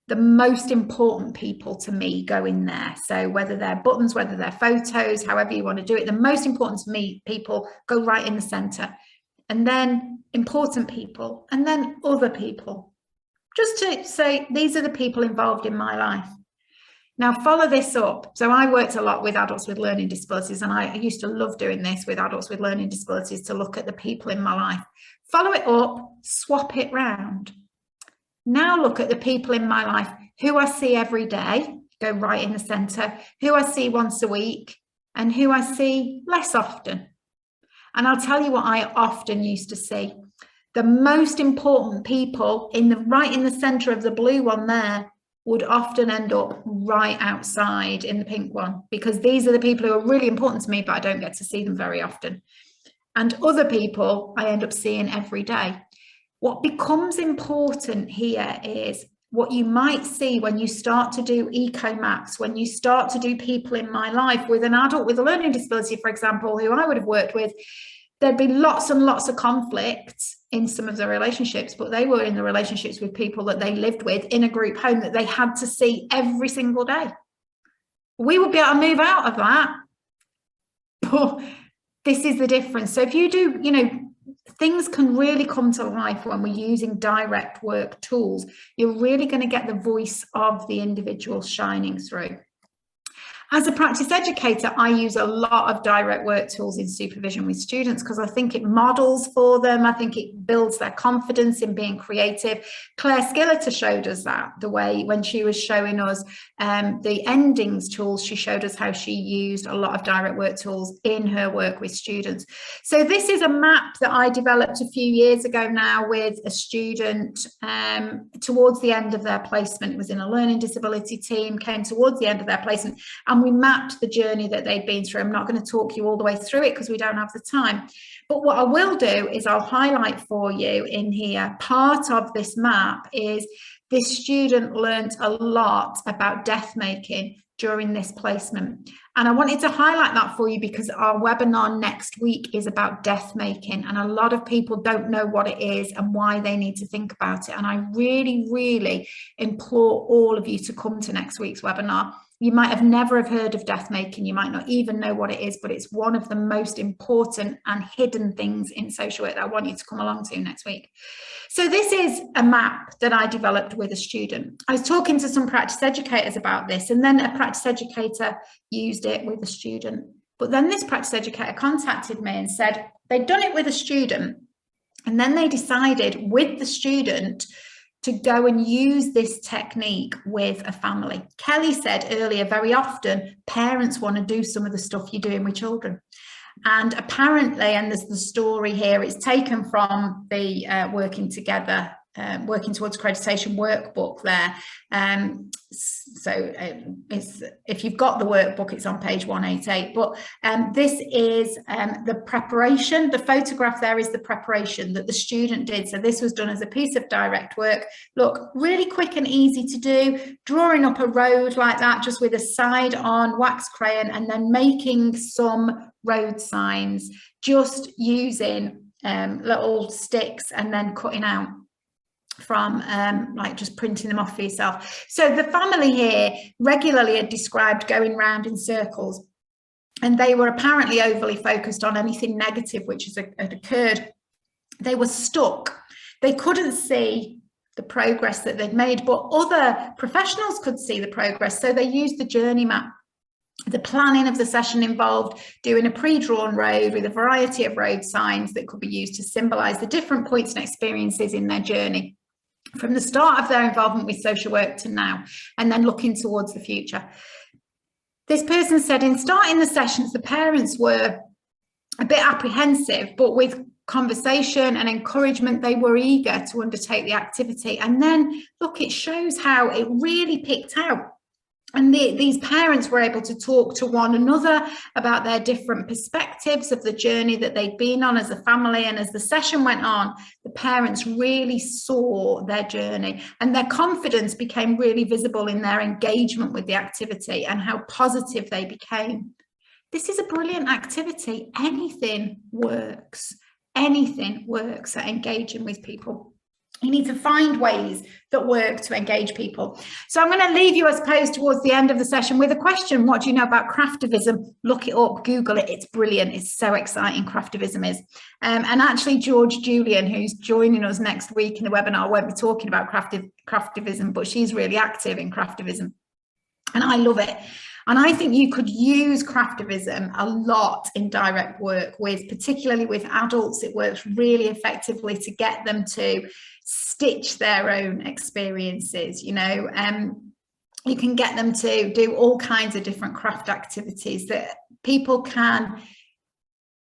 the most important people to me go in there. So whether they're buttons, whether they're photos, however you want to do it, the most important to me people go right in the center, and then important people, and then other people, just to say these are the people involved in my life. Now follow this up. So I worked a lot with adults with learning disabilities, and I used to love doing this with adults with learning disabilities, to look at the people in my life. Follow it up, swap it round. Now look at the people in my life who I see every day, go right in the center, who I see once a week, and who I see less often. And I'll tell you what I often used to see. The most important people right in the center of the blue one there would often end up right outside in the pink one, because these are the people who are really important to me, but I don't get to see them very often. And other people I end up seeing every day. What becomes important here is what you might see when you start to do eco maps, when you start to do people in my life with an adult with a learning disability, for example, who I would have worked with. There'd be lots and lots of conflicts in some of the relationships, but they were in the relationships with people that they lived with in a group home that they had to see every single day. We would be able to move out of that, but this is the difference. So if you do, things can really come to life when we're using direct work tools. You're really going to get the voice of the individual shining through. As a practice educator, I use a lot of direct work tools in supervision with students because I think it models for them. I think it builds their confidence in being creative. Claire Skilleter showed us that, the way when she was showing us the endings tools, she showed us how she used a lot of direct work tools in her work with students. So this is a map that I developed a few years ago now with a student towards the end of their placement. It was in a learning disability team, came towards the end of their placement, and we mapped the journey that they'd been through. I'm not going to talk you all the way through it because we don't have the time. But what I will do is I'll highlight for you in here, part of this map is this student learnt a lot about death making during this placement. And I wanted to highlight that for you because our webinar next week is about death making, and a lot of people don't know what it is and why they need to think about it. And I really, really implore all of you to come to next week's webinar. You might have never have heard of death making, you might not even know what it is, but it's one of the most important and hidden things in social work that I want you to come along to next week. So this is a map that I developed with a student. I was talking to some practice educators about this, and then a practice educator used it with a student. But then this practice educator contacted me and said they'd done it with a student, and then they decided with the student to go and use this technique with a family. Kelly said earlier, very often parents want to do some of the stuff you're doing with children. And apparently, and there's the story here, it's taken from the Working Together, Working Towards Accreditation workbook there. If you've got the workbook, it's on page 188. But this is the preparation. The photograph there is the preparation that the student did. So this was done as a piece of direct work. Look, really quick and easy to do. Drawing up a road like that, just with a side on wax crayon, and then making some road signs, just using little sticks and then cutting out from like just printing them off for yourself. So the family here regularly had described going round in circles, and they were apparently overly focused on anything negative which had occurred. They were stuck. They couldn't see the progress that they'd made, but other professionals could see the progress. So they used the journey map. The planning of the session involved doing a pre-drawn road with a variety of road signs that could be used to symbolise the different points and experiences in their journey, from the start of their involvement with social work to now, and then looking towards the future. This person said in starting the sessions, the parents were a bit apprehensive, but with conversation and encouragement, they were eager to undertake the activity. And then, look, it shows how it really picked out. And these parents were able to talk to one another about their different perspectives of the journey that they'd been on as a family. And as the session went on, the parents really saw their journey, and their confidence became really visible in their engagement with the activity and how positive they became. This is a brilliant activity. Anything works at engaging with people. You need to find ways that work to engage people. So I'm going to leave you, I suppose, towards the end of the session with a question. What do you know about craftivism? Look it up, Google it. It's brilliant. It's so exciting, craftivism is. And actually, George Julian, who's joining us next week in the webinar, won't be talking about craftivism, but she's really active in craftivism. And I love it. And I think you could use craftivism a lot in direct work with, particularly with adults. It works really effectively to get them to stitch their own experiences, you know. You can get them to do all kinds of different craft activities that people can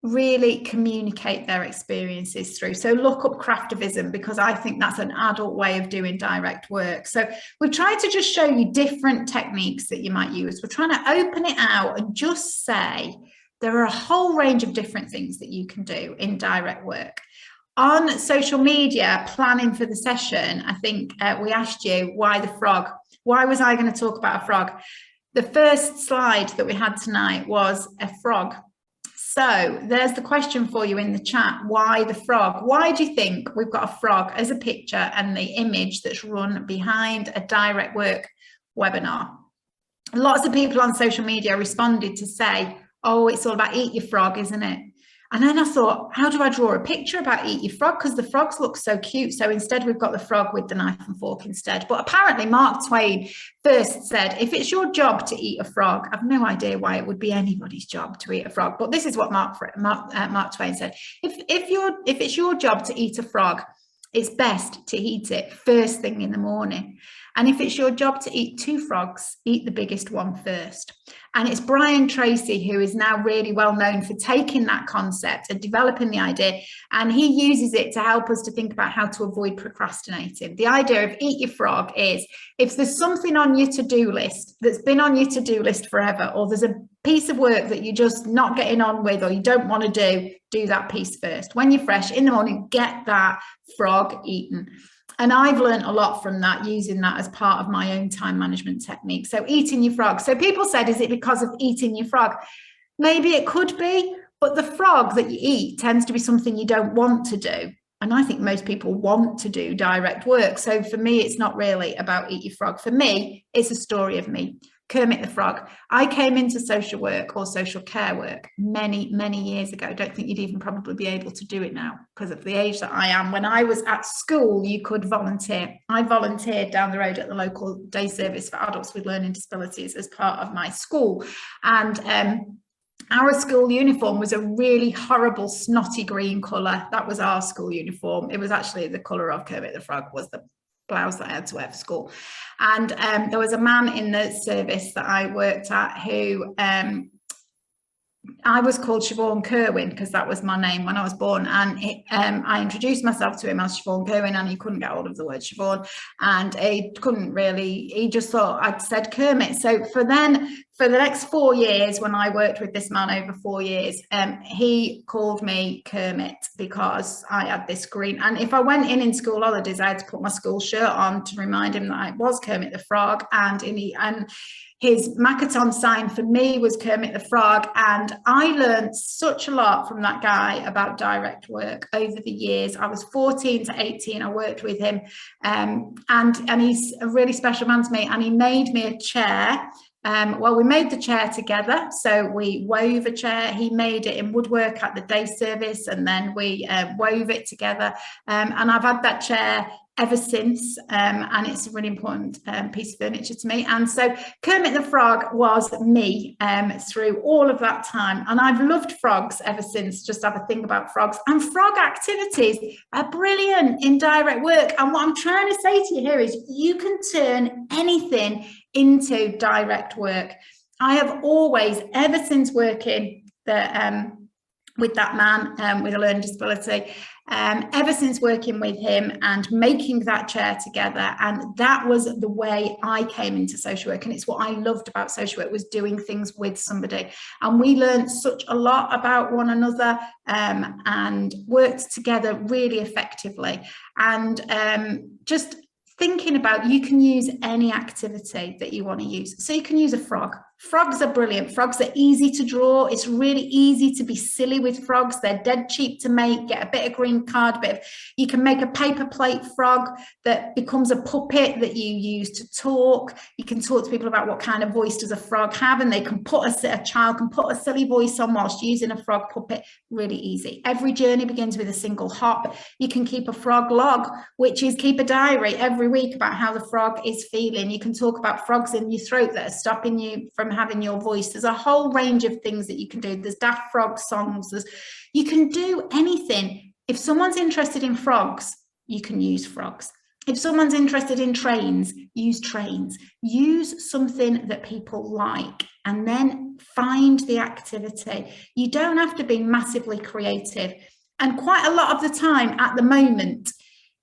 really communicate their experiences through. So look up craftivism, because I think that's an adult way of doing direct work. So we've tried to just show you different techniques that you might use. We're trying to open it out and just say there are a whole range of different things that you can do in direct work. On social media, planning for the session, I think we asked you, why the frog? Why was I going to talk about a frog? The first slide that we had tonight was a frog. So there's the question for you in the chat. Why the frog? Why do you think we've got a frog as a picture and the image that's run behind a direct work webinar? Lots of people on social media responded to say, oh, it's all about eat your frog, isn't it? And then I thought, how do I draw a picture about eat your frog? Because the frogs look so cute. So instead, we've got the frog with the knife and fork instead. But apparently, Mark Twain first said, if it's your job to eat a frog, I've no idea why it would be anybody's job to eat a frog. But this is what Mark Twain said. If it's your job to eat a frog, it's best to eat it first thing in the morning. And if it's your job to eat 2 frogs, eat the biggest one first. And it's Brian Tracy, who is now really well known for taking that concept and developing the idea. And he uses it to help us to think about how to avoid procrastinating. The idea of eat your frog is, if there's something on your to-do list that's been on your to-do list forever, or there's a piece of work that you're just not getting on with, or you don't want to do that piece first. When you're fresh in the morning, get that frog eaten. And I've learned a lot from that, using that as part of my own time management technique. So eating your frog. So people said, is it because of eating your frog? Maybe it could be, but the frog that you eat tends to be something you don't want to do. And I think most people want to do direct work. So for me, it's not really about eat your frog. For me, it's a story of me. Kermit the Frog. I came into social work or social care work many, many years ago. I don't think you'd even probably be able to do it now because of the age that I am. When I was at school, you could volunteer. I volunteered down the road at the local day service for adults with learning disabilities as part of my school. And our school uniform was a really horrible, snotty green colour. That was our school uniform. It was actually the colour of Kermit the Frog, was the blouse that I had to wear for school. And there was a man in the service that I worked at who I was called Siobhan Kerwin because that was my name when I was born, and I introduced myself to him as Siobhan Kerwin, and he couldn't get hold of the word Siobhan, and he just thought I'd said Kermit. So for the next 4 years, when I worked with this man over 4 years, he called me Kermit because I had this green, and if I went in school holidays, I had to put my school shirt on to remind him that I was Kermit the Frog, and his Makaton sign for me was Kermit the Frog. And I learned such a lot from that guy about direct work over the years. I was 14 to 18, I worked with him, and he's a really special man to me, and he made me a chair. Well, we made the chair together, so we wove a chair. He made it in woodwork at the day service, and then we wove it together, and I've had that chair ever since, and it's a really important piece of furniture to me. And so Kermit the Frog was me through all of that time, and I've loved frogs ever since. Just have a think about frogs, and frog activities are brilliant in direct work. And what I'm trying to say to you here is you can turn anything into direct work. I have always, ever since working with that man with a learning disability, ever since working with him and making that chair together, and that was the way I came into social work. And it's what I loved about social work, was doing things with somebody, and we learned such a lot about one another and worked together really effectively. And just thinking about, you can use any activity that you want to use. So you can use a frog, Frogs are brilliant. Frogs are easy to draw. It's really easy to be silly with frogs. They're dead cheap to make. Get a bit of green card, you can make a paper plate frog that becomes a puppet that you use to talk. You can talk to people about what kind of voice does a frog have, and they can a child can put a silly voice on whilst using a frog puppet. Really easy. Every journey begins with a single hop. You can keep a frog log, which is keep a diary every week about how the frog is feeling. You can talk about frogs in your throat that are stopping you from having your voice. There's a whole range of things that you can do. There's Daft Frog songs. You can do anything. If someone's interested in frogs, you can use frogs. If someone's interested in trains, use trains. Use something that people like and then find the activity. You don't have to be massively creative. And quite a lot of the time at the moment,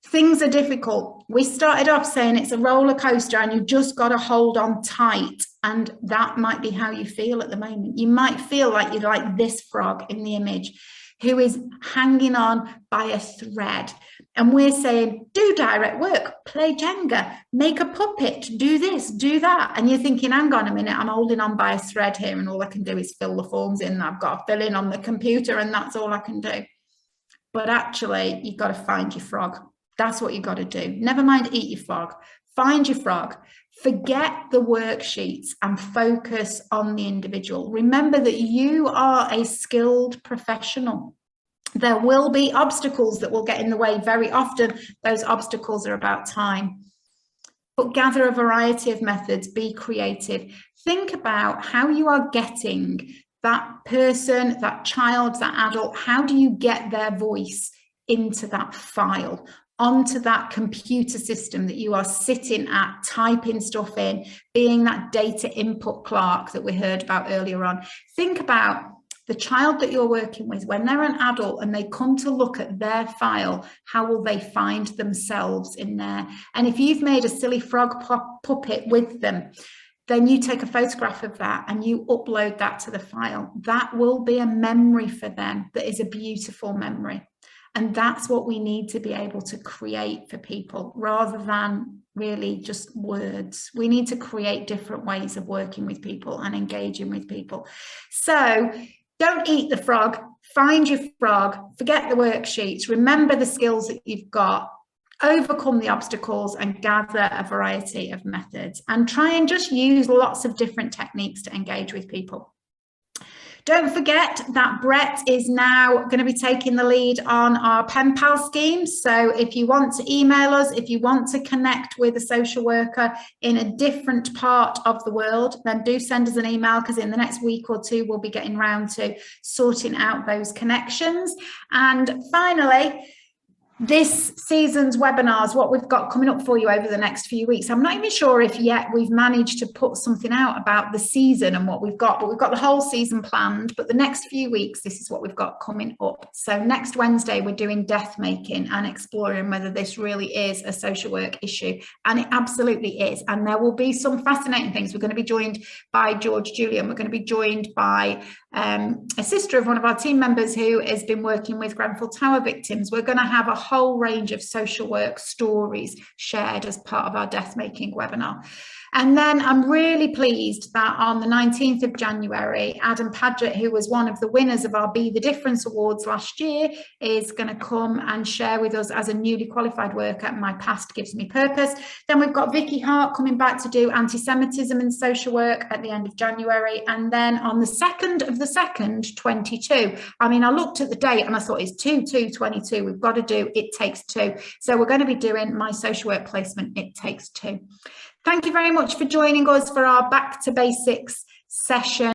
things are difficult. We started off saying it's a roller coaster and you've just got to hold on tight. And that might be how you feel at the moment. You might feel like you're like this frog in the image who is hanging on by a thread. And we're saying, do direct work, play Jenga, make a puppet, do this, do that. And you're thinking, hang on a minute, I'm holding on by a thread here and all I can do is fill the forms in that I've got to fill in on the computer and that's all I can do. But actually, you've got to find your frog. That's what you've got to do. Never mind eat your frog. Find your frog. Forget the worksheets and focus on the individual. Remember that you are a skilled professional. There will be obstacles that will get in the way. Very often, those obstacles are about time. But gather a variety of methods. Be creative. Think about how you are getting that person, that child, that adult. How do you get their voice into that file, onto that computer system that you are sitting at, typing stuff in, being that data input clerk that we heard about earlier on. Think about the child that you're working with, when they're an adult and they come to look at their file, how will they find themselves in there? And if you've made a silly frog puppet with them, then you take a photograph of that and you upload that to the file. That will be a memory for them that is a beautiful memory. And that's what we need to be able to create for people rather than really just words. We need to create different ways of working with people and engaging with people. So don't eat the frog, find your frog, forget the worksheets, remember the skills that you've got, overcome the obstacles and gather a variety of methods and try and just use lots of different techniques to engage with people. Don't forget that Brett is now going to be taking the lead on our pen pal scheme. So if you want to email us, if you want to connect with a social worker in a different part of the world, then do send us an email, because in the next week or two, we'll be getting round to sorting out those connections. And finally, this season's webinars, what we've got coming up for you over the next few weeks. I'm not even sure if yet we've managed to put something out about the season and what we've got, but we've got the whole season planned. But the next few weeks, this is what we've got coming up. So next Wednesday, we're doing death making and exploring whether this really is a social work issue. And it absolutely is. And there will be some fascinating things. We're going to be joined by George Julian. We're going to be joined by a sister of one of our team members who has been working with Grenfell Tower victims. We're going to have a whole range of social work stories shared as part of our death making webinar. And then I'm really pleased that on the 19th of January, Adam Padgett, who was one of the winners of our Be the Difference Awards last year, is going to come and share with us as a newly qualified worker, My Past Gives Me Purpose. Then we've got Vicky Hart coming back to do anti-Semitism and social work at the end of January. And then on the 2nd of the 2nd, 22, I mean, I looked at the date and I thought it's 2/2/22. We've got to do It Takes Two. So we're going to be doing my social work placement, It Takes Two. Thank you very much for joining us for our Back to Basics session.